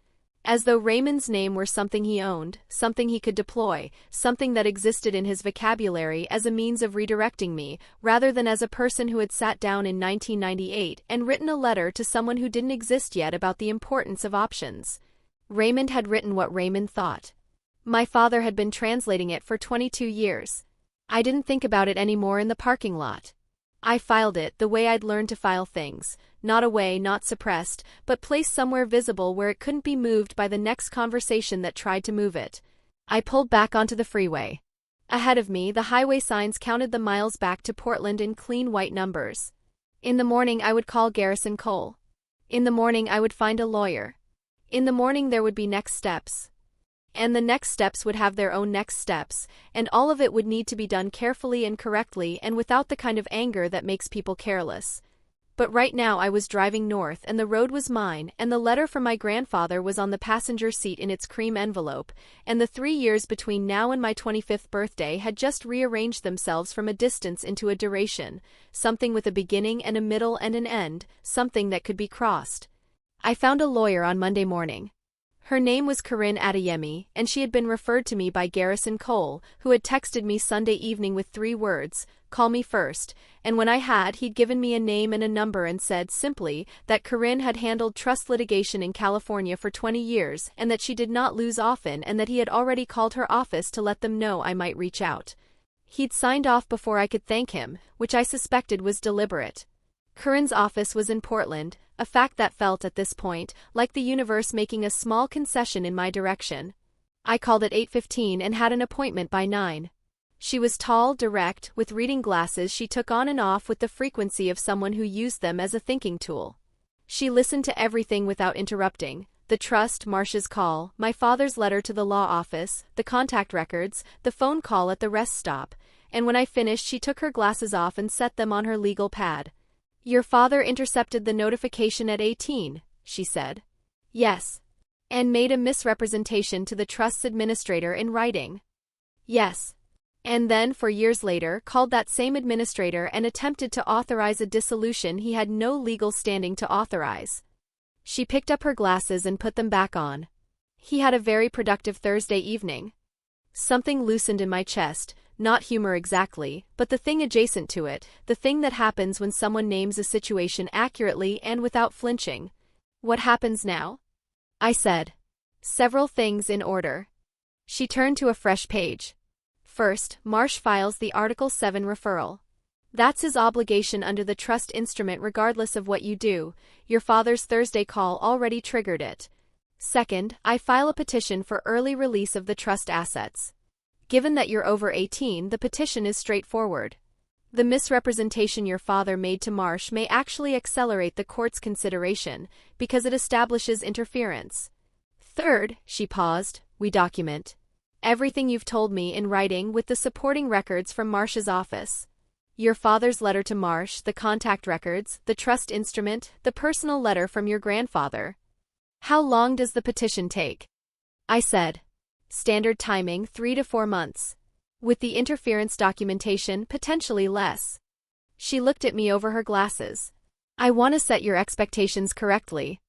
S1: As though Raymond's name were something he owned, something he could deploy, something that existed in his vocabulary as a means of redirecting me, rather than as a person who had sat down in 1998 and written a letter to someone who didn't exist yet about the importance of options. Raymond had written what Raymond thought. My father had been translating it for 22 years. I didn't think about it anymore in the parking lot. I filed it the way I'd learned to file things, not away, not suppressed, but placed somewhere visible where it couldn't be moved by the next conversation that tried to move it. I pulled back onto the freeway. Ahead of me, the highway signs counted the miles back to Portland in clean white numbers. In the morning I would call Garrison Cole. In the morning I would find a lawyer. In the morning there would be next steps. And the next steps would have their own next steps, and all of it would need to be done carefully and correctly and without the kind of anger that makes people careless. But right now I was driving north and the road was mine, and the letter from my grandfather was on the passenger seat in its cream envelope, and the 3 years between now and my 25th birthday had just rearranged themselves from a distance into a duration, something with a beginning and a middle and an end, something that could be crossed. I found a lawyer on Monday morning. Her name was Corinne Adeyemi, and she had been referred to me by Garrison Cole, who had texted me Sunday evening with 3 words, "Call me first," and when I had, he'd given me a name and a number and said, simply, that Corinne had handled trust litigation in California for 20 years and that she did not lose often and that he had already called her office to let them know I might reach out. He'd signed off before I could thank him, which I suspected was deliberate. Corinne's office was in Portland, a fact that felt at this point like the universe making a small concession in my direction. I called at 8:15 and had an appointment by 9. She was tall, direct, with reading glasses she took on and off with the frequency of someone who used them as a thinking tool. She listened to everything without interrupting: the trust, Marsh's call, my father's letter to the law office, the contact records, the phone call at the rest stop, and when I finished she took her glasses off and set them on her legal pad. "Your father intercepted the notification at 18, she said. "Yes." "And made a misrepresentation to the trust's administrator in writing." "Yes." "And then, 4 years later, called that same administrator and attempted to authorize a dissolution he had no legal standing to authorize." She picked up her glasses and put them back on. "He had a very productive Thursday evening." Something loosened in my chest, not humor exactly, but the thing adjacent to it, the thing that happens when someone names a situation accurately and without flinching. "What happens now?" I said. "Several things in order." She turned to a fresh page. "First, Marsh files the Article 7 referral. That's his obligation under the trust instrument regardless of what you do. Your father's Thursday call already triggered it. Second, I file a petition for early release of the trust assets. Given that you're over 18, the petition is straightforward. The misrepresentation your father made to Marsh may actually accelerate the court's consideration, because it establishes interference. Third," she paused, "we document everything you've told me in writing with the supporting records from Marsh's office. Your father's letter to Marsh, the contact records, the trust instrument, the personal letter from your grandfather." "How long does the petition take?" I said. "Standard timing, 3 to 4 months. With the interference documentation, potentially less." She looked at me over her glasses. "I want to set your expectations correctly.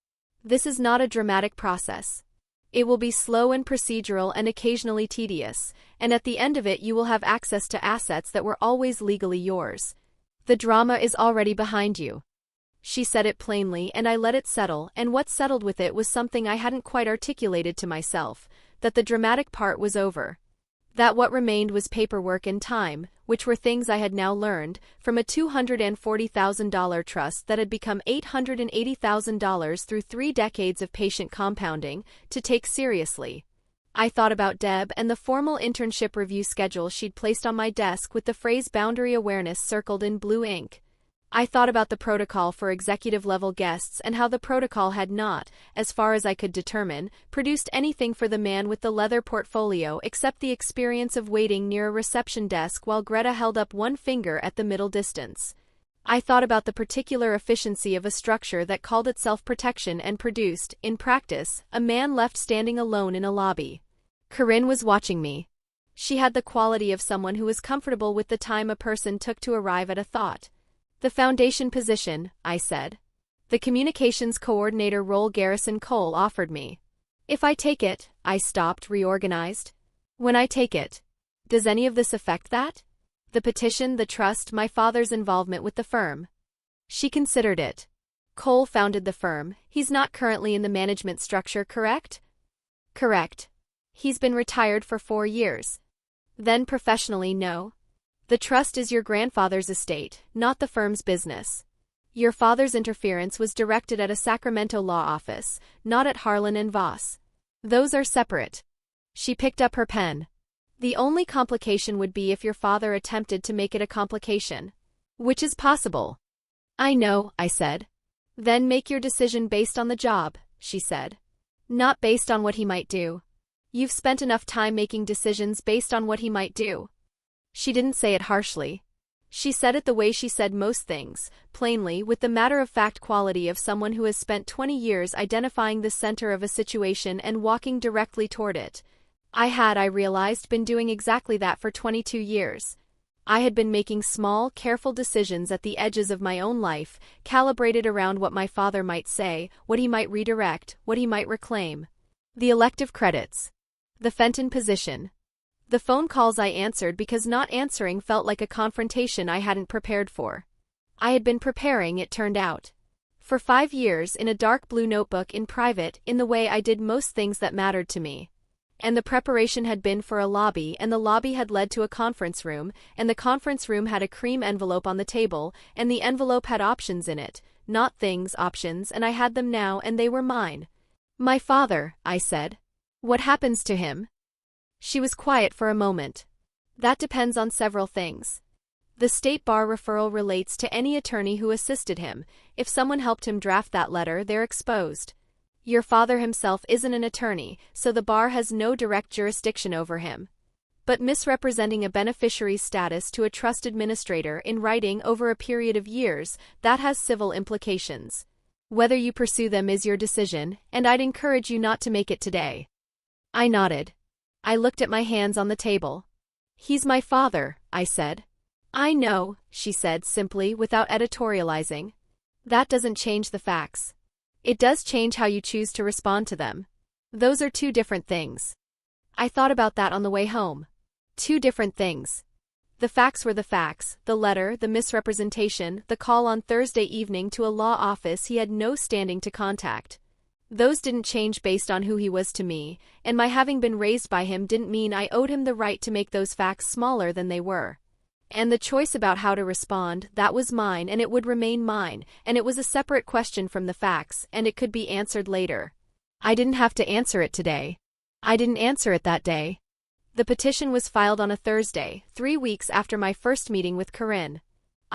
S1: This is not a dramatic process. It will be slow and procedural and occasionally tedious, and at the end of it you will have access to assets that were always legally yours. The drama is already behind you." She said it plainly and I let it settle, and what settled with it was something I hadn't quite articulated to myself, that the dramatic part was over. That what remained was paperwork and time, which were things I had now learned, from a $240,000 trust that had become $880,000 through 3 decades of patient compounding, to take seriously. I thought about Deb and the formal internship review schedule she'd placed on my desk with the phrase boundary awareness circled in blue ink. I thought about the protocol for executive-level guests and how the protocol had not, as far as I could determine, produced anything for the man with the leather portfolio except the experience of waiting near a reception desk while Greta held up one finger at the middle distance. I thought about the particular efficiency of a structure that called itself protection and produced, in practice, a man left standing alone in a lobby. Corinne was watching me. She had the quality of someone who was comfortable with the time a person took to arrive at a thought. "The foundation position," I said. "The communications coordinator role Garrison Cole offered me. If I take it," I stopped, reorganized. "When I take it, does any of this affect that? The petition, the trust, my father's involvement with the firm?" She considered it. "Cole founded the firm. He's not currently in the management structure, correct?" "Correct. He's been retired for 4 years. Then professionally, no. The trust is your grandfather's estate, not the firm's business. Your father's interference was directed at a Sacramento law office, not at Harlan and Voss. Those are separate." She picked up her pen. "The only complication would be if your father attempted to make it a complication. Which is possible." "I know," I said. "Then make your decision based on the job," she said. "Not based on what he might do. You've spent enough time making decisions based on what he might do." She didn't say it harshly. She said it the way she said most things, plainly, with the matter-of-fact quality of someone who has spent 20 years identifying the center of a situation and walking directly toward it. I realized, been doing exactly that for 22 years. I had been making small, careful decisions at the edges of my own life, calibrated around what my father might say, what he might redirect, what he might reclaim. The elective credits. The Fenton position. The phone calls I answered because not answering felt like a confrontation I hadn't prepared for. I had been preparing, it turned out. For 5 years, in a dark blue notebook in private, in the way I did most things that mattered to me. And the preparation had been for a lobby, and the lobby had led to a conference room, and the conference room had a cream envelope on the table, and the envelope had options in it, not things, options, and I had them now, and they were mine. My father, I said. What happens to him? She was quiet for a moment. That depends on several things. The state bar referral relates to any attorney who assisted him. If someone helped him draft that letter, they're exposed. Your father himself isn't an attorney, so the bar has no direct jurisdiction over him. But misrepresenting a beneficiary's status to a trust administrator in writing over a period of years, that has civil implications. Whether you pursue them is your decision, and I'd encourage you not to make it today. I nodded. I looked at my hands on the table. He's my father, I said. I know, she said simply, without editorializing. That doesn't change the facts. It does change how you choose to respond to them. Those are two different things. I thought about that on the way home. Two different things. The facts were the facts, the letter, the misrepresentation, the call on Thursday evening to a law office he had no standing to contact. Those didn't change based on who he was to me, and my having been raised by him didn't mean I owed him the right to make those facts smaller than they were. And the choice about how to respond, that was mine and it would remain mine, and it was a separate question from the facts, and it could be answered later. I didn't have to answer it today. I didn't answer it that day. The petition was filed on a Thursday, 3 weeks after my first meeting with Corinne.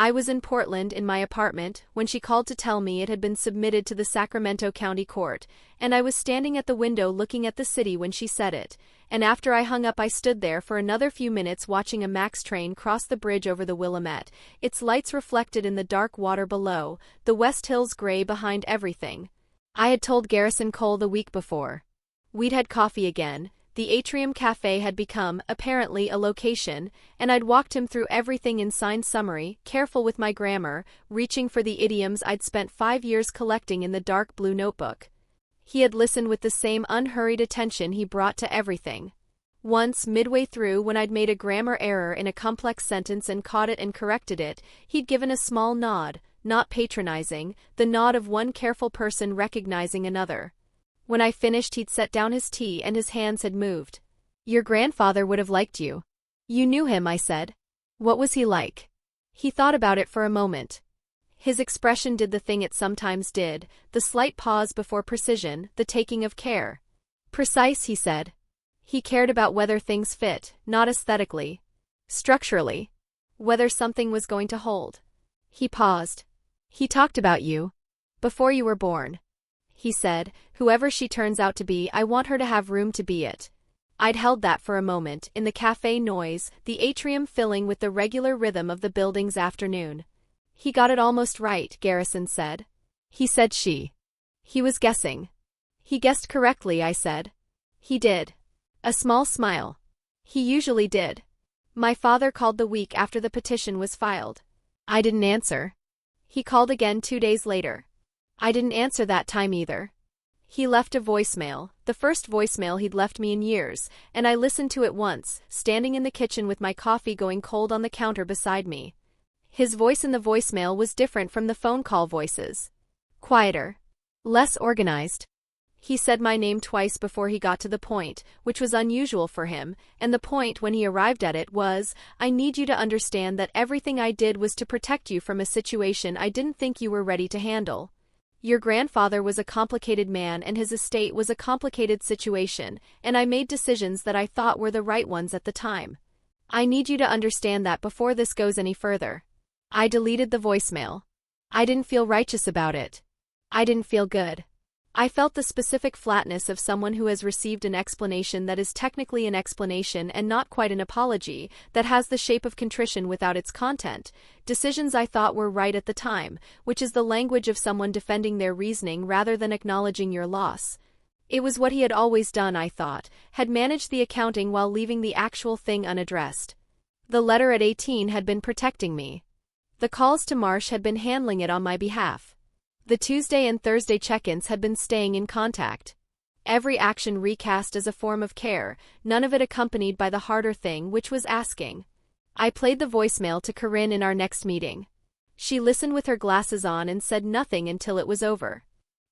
S1: I was in Portland in my apartment when she called to tell me it had been submitted to the Sacramento County Court, and I was standing at the window looking at the city when she said it, and after I hung up I stood there for another few minutes watching a MAX train cross the bridge over the Willamette, its lights reflected in the dark water below, the West Hills gray behind everything. I had told Garrison Cole the week before. We'd had coffee again. The Atrium Cafe had become, apparently, a location, and I'd walked him through everything in signed summary, careful with my grammar, reaching for the idioms I'd spent 5 years collecting in the dark blue notebook. He had listened with the same unhurried attention he brought to everything. Once, midway through, when I'd made a grammar error in a complex sentence and caught it and corrected it, he'd given a small nod, not patronizing, the nod of one careful person recognizing another. When I finished, he'd set down his tea and his hands had moved. Your grandfather would have liked you. You knew him, I said. What was he like? He thought about it for a moment. His expression did the thing it sometimes did, the slight pause before precision, the taking of care. Precise, he said. He cared about whether things fit, not aesthetically. Structurally. Whether something was going to hold. He paused. He talked about you. Before you were born. He said, whoever she turns out to be, I want her to have room to be it. I'd held that for a moment, in the cafe noise, the atrium filling with the regular rhythm of the building's afternoon. He got it almost right, Garrison said. He said she. He was guessing. He guessed correctly, I said. He did. A small smile. He usually did. My father called the week after the petition was filed. I didn't answer. He called again 2 days later. I didn't answer that time either. He left a voicemail, the first voicemail he'd left me in years, and I listened to it once, standing in the kitchen with my coffee going cold on the counter beside me. His voice in the voicemail was different from the phone call voices. Quieter. Less organized. He said my name twice before he got to the point, which was unusual for him, and the point when he arrived at it was, I need you to understand that everything I did was to protect you from a situation I didn't think you were ready to handle. Your grandfather was a complicated man and his estate was a complicated situation, and I made decisions that I thought were the right ones at the time. I need you to understand that before this goes any further. I deleted the voicemail. I didn't feel righteous about it. I didn't feel good. I felt the specific flatness of someone who has received an explanation that is technically an explanation and not quite an apology, that has the shape of contrition without its content, decisions I thought were right at the time, which is the language of someone defending their reasoning rather than acknowledging your loss. It was what he had always done, I thought, had managed the accounting while leaving the actual thing unaddressed. The letter at 18 had been protecting me. The calls to Marsh had been handling it on my behalf. The Tuesday and Thursday check-ins had been staying in contact. Every action recast as a form of care, none of it accompanied by the harder thing, which was asking. I played the voicemail to Corinne in our next meeting. She listened with her glasses on and said nothing until it was over.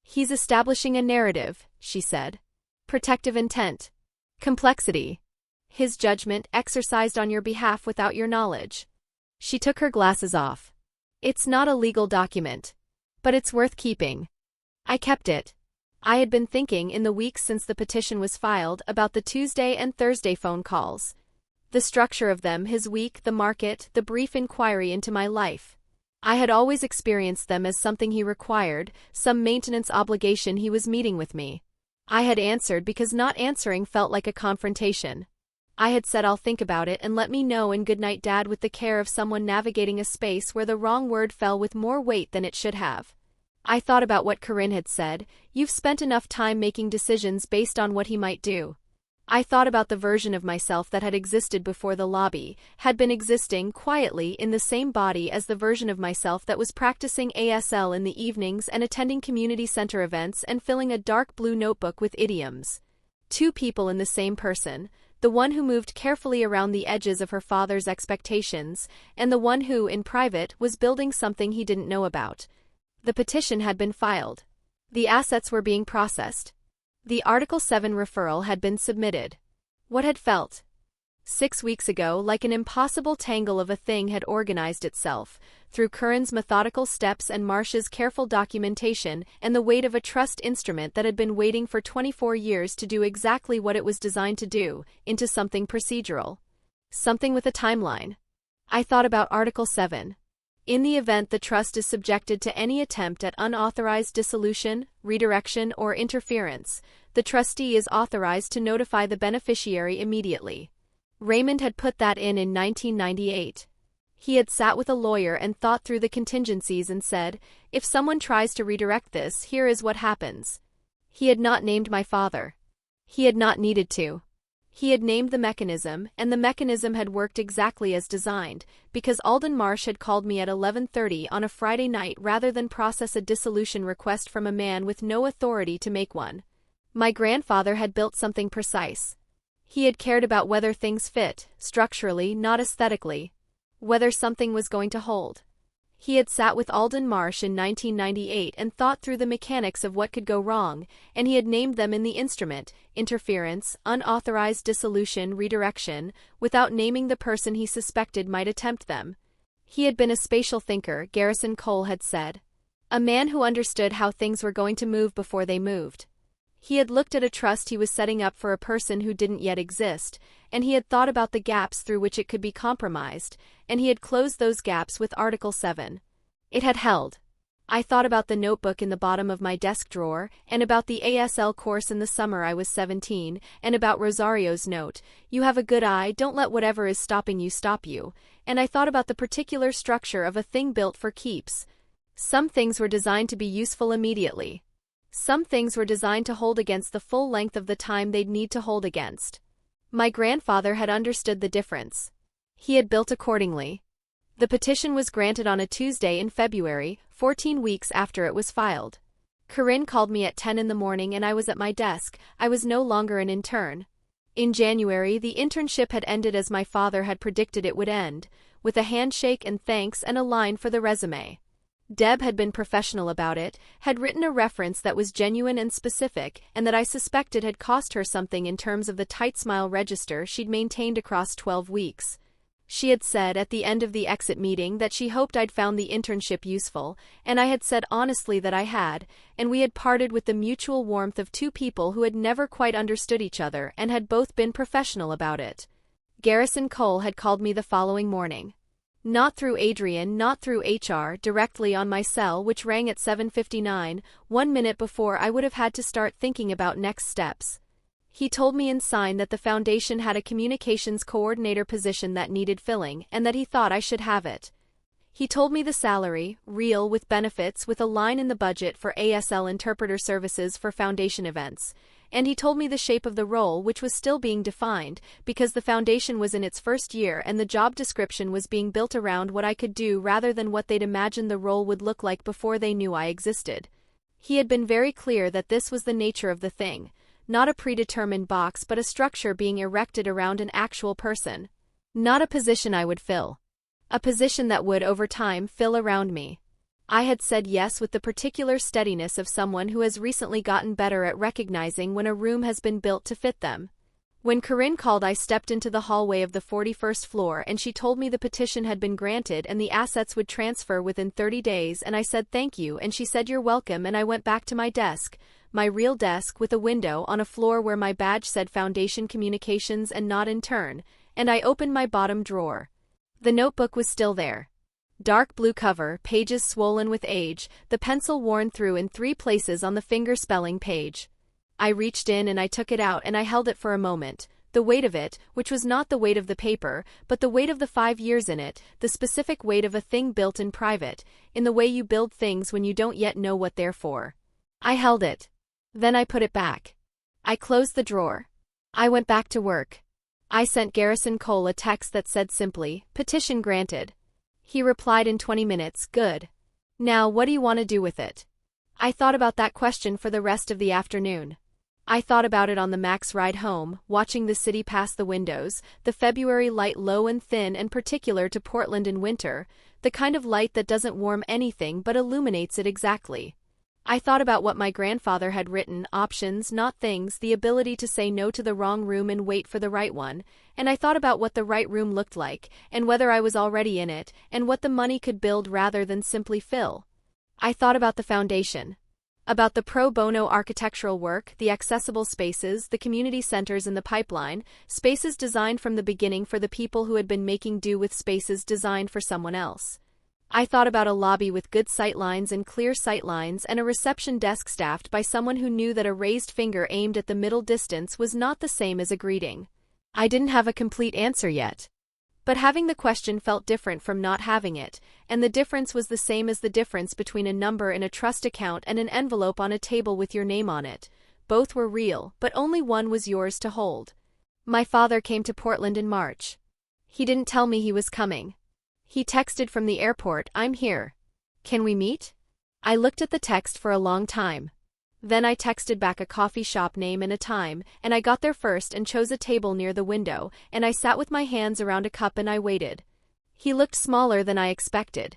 S1: "He's establishing a narrative," she said. "Protective intent. Complexity. His judgment exercised on your behalf without your knowledge." She took her glasses off. "It's not a legal document. But it's worth keeping." I kept it. I had been thinking in the weeks since the petition was filed about the Tuesday and Thursday phone calls. The structure of them, his week, the market, the brief inquiry into my life. I had always experienced them as something he required, some maintenance obligation he was meeting with me. I had answered because not answering felt like a confrontation. I had said I'll think about it and let me know and goodnight Dad with the care of someone navigating a space where the wrong word fell with more weight than it should have. I thought about what Corinne had said, "You've spent enough time making decisions based on what he might do." I thought about the version of myself that had existed before the lobby, had been existing quietly in the same body as the version of myself that was practicing ASL in the evenings and attending community center events and filling a dark blue notebook with idioms. Two people in the same person. The one who moved carefully around the edges of her father's expectations, and the one who, in private, was building something he didn't know about. The petition had been filed. The assets were being processed. The Article 7 referral had been submitted. What had felt 6 weeks ago like an impossible tangle of a thing had organized itself, through Curran's methodical steps and Marsh's careful documentation and the weight of a trust instrument that had been waiting for 24 years to do exactly what it was designed to do, into something procedural. Something with a timeline. I thought about Article 7. In the event the trust is subjected to any attempt at unauthorized dissolution, redirection, or interference, the trustee is authorized to notify the beneficiary immediately. Raymond had put that in 1998. He had sat with a lawyer and thought through the contingencies and said, if someone tries to redirect this, here is what happens. He had not named my father. He had not needed to. He had named the mechanism, and the mechanism had worked exactly as designed, because Alden Marsh had called me at 11:30 on a Friday night rather than process a dissolution request from a man with no authority to make one. My grandfather had built something precise. He had cared about whether things fit, structurally, not aesthetically. Whether something was going to hold. He had sat with Alden Marsh in 1998 and thought through the mechanics of what could go wrong, and he had named them in the instrument, interference, unauthorized dissolution, redirection, without naming the person he suspected might attempt them. He had been a spatial thinker, Garrison Cole had said. A man who understood how things were going to move before they moved. He had looked at a trust he was setting up for a person who didn't yet exist, and he had thought about the gaps through which it could be compromised, and he had closed those gaps with Article 7. It had held. I thought about the notebook in the bottom of my desk drawer, and about the ASL course in the summer I was 17, and about Rosario's note, "You have a good eye, don't let whatever is stopping you stop you," and I thought about the particular structure of a thing built for keeps. Some things were designed to be useful immediately. Some things were designed to hold against the full length of the time they'd need to hold against. My grandfather had understood the difference. He had built accordingly. The petition was granted on a Tuesday in February, 14 weeks after it was filed. Corinne called me at 10 in the morning and I was at my desk. I was no longer an intern. In January, the internship had ended as my father had predicted it would end, with a handshake and thanks and a line for the resume. Deb had been professional about it, had written a reference that was genuine and specific, and that I suspected had cost her something in terms of the tight smile register she'd maintained across 12 weeks. She had said at the end of the exit meeting that she hoped I'd found the internship useful, and I had said honestly that I had, and we had parted with the mutual warmth of two people who had never quite understood each other and had both been professional about it. Garrison Cole had called me the following morning. Not through Adrian, not through HR, directly on my cell, which rang at 7:59, 1 minute before I would have had to start thinking about next steps. He told me in sign that the foundation had a communications coordinator position that needed filling, and that he thought I should have it. He told me the salary, real with benefits, with a line in the budget for ASL interpreter services for foundation events, and he told me the shape of the role, which was still being defined, because the foundation was in its first year and the job description was being built around what I could do rather than what they'd imagined the role would look like before they knew I existed. He had been very clear that this was the nature of the thing, not a predetermined box but a structure being erected around an actual person. Not a position I would fill. A position that would, over time, fill around me. I had said yes with the particular steadiness of someone who has recently gotten better at recognizing when a room has been built to fit them. When Corinne called, I stepped into the hallway of the 41st floor and she told me the petition had been granted and the assets would transfer within 30 days, and I said thank you and she said you're welcome, and I went back to my desk, my real desk with a window on a floor where my badge said Foundation Communications and not intern, and I opened my bottom drawer. The notebook was still there. Dark blue cover, pages swollen with age, the pencil worn through in 3 places on the finger spelling page. I reached in and I took it out and I held it for a moment, the weight of it, which was not the weight of the paper, but the weight of the 5 years in it, the specific weight of a thing built in private, in the way you build things when you don't yet know what they're for. I held it. Then I put it back. I closed the drawer. I went back to work. I sent Garrison Cole a text that said simply, "Petition granted." He replied in 20 minutes, "Good. Now what do you want to do with it?" I thought about that question for the rest of the afternoon. I thought about it on the Max ride home, watching the city pass the windows, the February light low and thin and particular to Portland in winter, the kind of light that doesn't warm anything but illuminates it exactly. I thought about what my grandfather had written, options, not things, the ability to say no to the wrong room and wait for the right one, and I thought about what the right room looked like, and whether I was already in it, and what the money could build rather than simply fill. I thought about the foundation. About the pro bono architectural work, the accessible spaces, the community centers in the pipeline, spaces designed from the beginning for the people who had been making do with spaces designed for someone else. I thought about a lobby with good sightlines and clear sightlines and a reception desk staffed by someone who knew that a raised finger aimed at the middle distance was not the same as a greeting. I didn't have a complete answer yet. But having the question felt different from not having it, and the difference was the same as the difference between a number in a trust account and an envelope on a table with your name on it. Both were real, but only one was yours to hold. My father came to Portland in March. He didn't tell me he was coming. He texted from the airport, "I'm here. Can we meet?" I looked at the text for a long time. Then I texted back a coffee shop name and a time, and I got there first and chose a table near the window, and I sat with my hands around a cup and I waited. He looked smaller than I expected.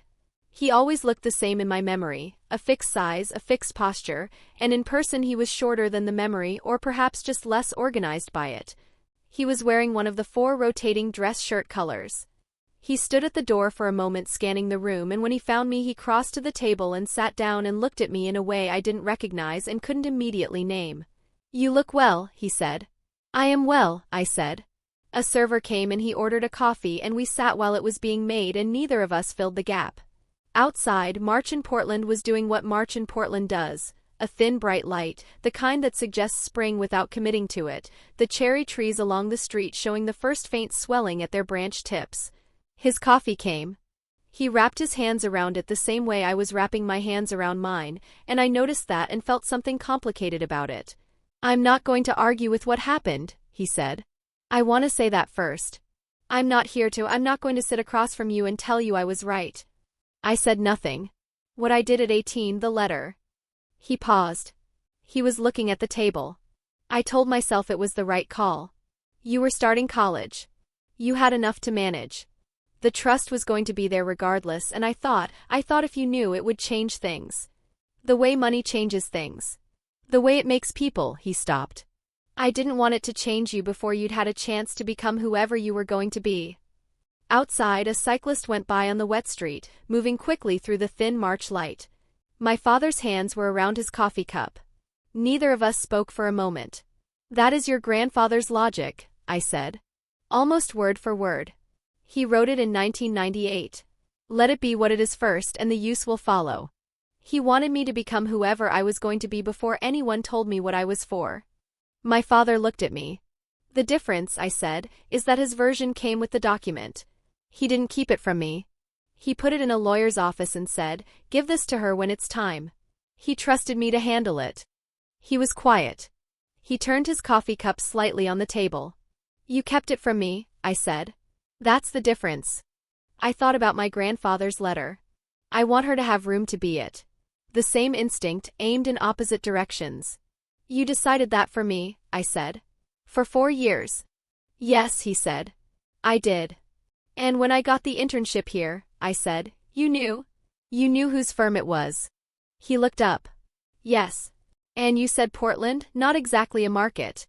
S1: He always looked the same in my memory, a fixed size, a fixed posture, and in person he was shorter than the memory, or perhaps just less organized by it. He was wearing one of the 4 rotating dress shirt colors. He stood at the door for a moment scanning the room, and when he found me he crossed to the table and sat down and looked at me in a way I didn't recognize and couldn't immediately name. "You look well," he said. "I am well," I said. A server came and he ordered a coffee and we sat while it was being made and neither of us filled the gap. Outside, March in Portland was doing what March in Portland does. A thin bright light, the kind that suggests spring without committing to it, the cherry trees along the street showing the first faint swelling at their branch tips. His coffee came. He wrapped his hands around it the same way I was wrapping my hands around mine, and I noticed that and felt something complicated about it. "I'm not going to argue with what happened," he said. "I want to say that first. I'm not going to sit across from you and tell you I was right." I said nothing. What I did at 18, the letter. He paused. He was looking at the table. I told myself it was the right call. You were starting college. You had enough to manage. The trust was going to be there regardless, and I thought if you knew, it would change things. The way money changes things. The way it makes people. He stopped. I didn't want it to change you before you'd had a chance to become whoever you were going to be. Outside, a cyclist went by on the wet street, moving quickly through the thin March light. My father's hands were around his coffee cup. Neither of us spoke for a moment. "That is your grandfather's logic," I said. Almost word for word. He wrote it in 1998. Let it be what it is first and the use will follow. He wanted me to become whoever I was going to be before anyone told me what I was for. My father looked at me. The difference, I said, is that his version came with the document. He didn't keep it from me. He put it in a lawyer's office and said, "Give this to her when it's time." He trusted me to handle it. He was quiet. He turned his coffee cup slightly on the table. "You kept it from me," I said. "That's the difference." I thought about my grandfather's letter. I want her to have room to be it. The same instinct, aimed in opposite directions. "You decided that for me," I said. "For 4 years." "Yes," he said. "I did." "And when I got the internship here," I said, "you knew? You knew whose firm it was." He looked up. "Yes. And you said Portland, not exactly a market."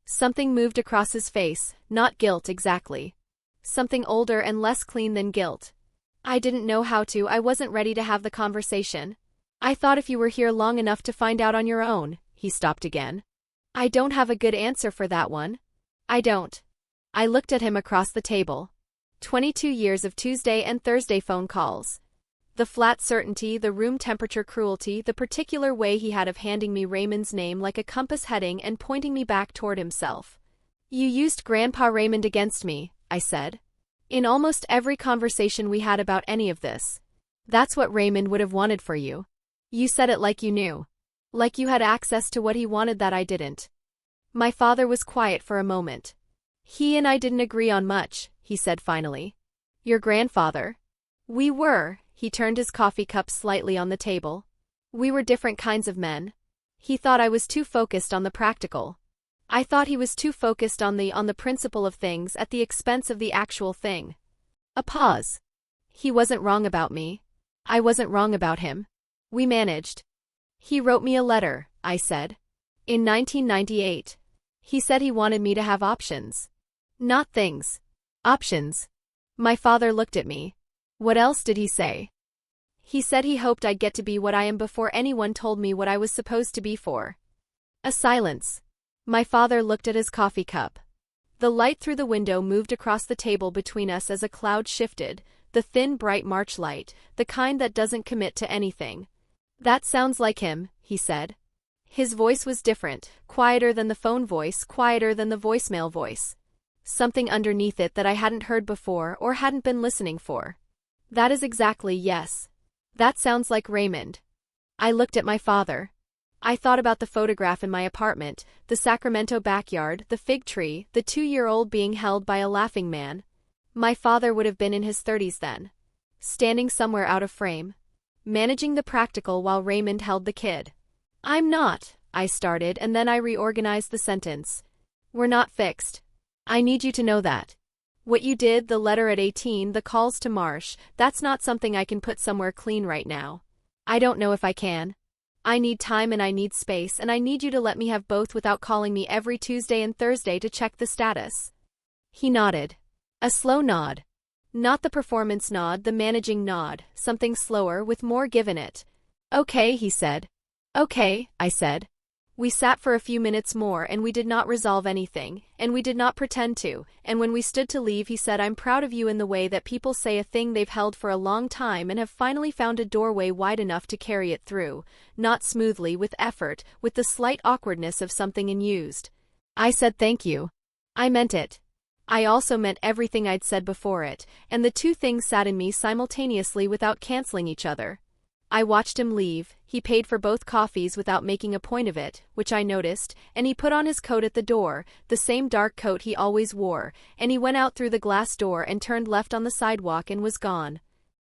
S1: Something moved across his face, not guilt exactly. Something older and less clean than guilt. I didn't know how to, I wasn't ready to have the conversation. "I thought if you were here long enough to find out on your own," he stopped again. "I don't have a good answer for that one. I don't." I looked at him across the table. 22 years of Tuesday and Thursday phone calls. The flat certainty, the room temperature cruelty, the particular way he had of handing me Raymond's name like a compass heading and pointing me back toward himself. "You used Grandpa Raymond against me," I said. "In almost every conversation we had about any of this. That's what Raymond would have wanted for you. You said it like you knew. Like you had access to what he wanted that I didn't." My father was quiet for a moment. "He and I didn't agree on much," he said finally. "Your grandfather?" "We were." He turned his coffee cup slightly on the table. "We were different kinds of men. He thought I was too focused on the practical. I thought he was too focused on the principle of things at the expense of the actual thing." A pause. "He wasn't wrong about me. I wasn't wrong about him. We managed." "He wrote me a letter," I said. "In 1998. He said he wanted me to have options. Not things. Options." My father looked at me. "What else did he say?" "He said he hoped I'd get to be what I am before anyone told me what I was supposed to be for." A silence. My father looked at his coffee cup. The light through the window moved across the table between us as a cloud shifted, the thin bright March light, the kind that doesn't commit to anything. "That sounds like him," he said. His voice was different, quieter than the phone voice, quieter than the voicemail voice. Something underneath it that I hadn't heard before or hadn't been listening for. "That is exactly, yes. That sounds like Raymond." I looked at my father. I thought about the photograph in my apartment, the Sacramento backyard, the fig tree, the 2-year-old being held by a laughing man. My father would have been in his 30s then. Standing somewhere out of frame. Managing the practical while Raymond held the kid. "I'm not," I started, and then I reorganized the sentence. "We're not fixed. I need you to know that. What you did, the letter at 18, the calls to Marsh, that's not something I can put somewhere clean right now. I don't know if I can. I need time and I need space, and I need you to let me have both without calling me every Tuesday and Thursday to check the status." He nodded. A slow nod. Not the performance nod, the managing nod, something slower with more give in it. "Okay," he said. "Okay," I said. We sat for a few minutes more and we did not resolve anything, and we did not pretend to, and when we stood to leave he said, "I'm proud of you in the way that people say a thing they've held for a long time and have finally found a doorway wide enough to carry it through, not smoothly, with effort, with the slight awkwardness of something unused." I said thank you. I meant it. I also meant everything I'd said before it, and the two things sat in me simultaneously without canceling each other. I watched him leave. He paid for both coffees without making a point of it, which I noticed, and he put on his coat at the door, the same dark coat he always wore, and he went out through the glass door and turned left on the sidewalk and was gone.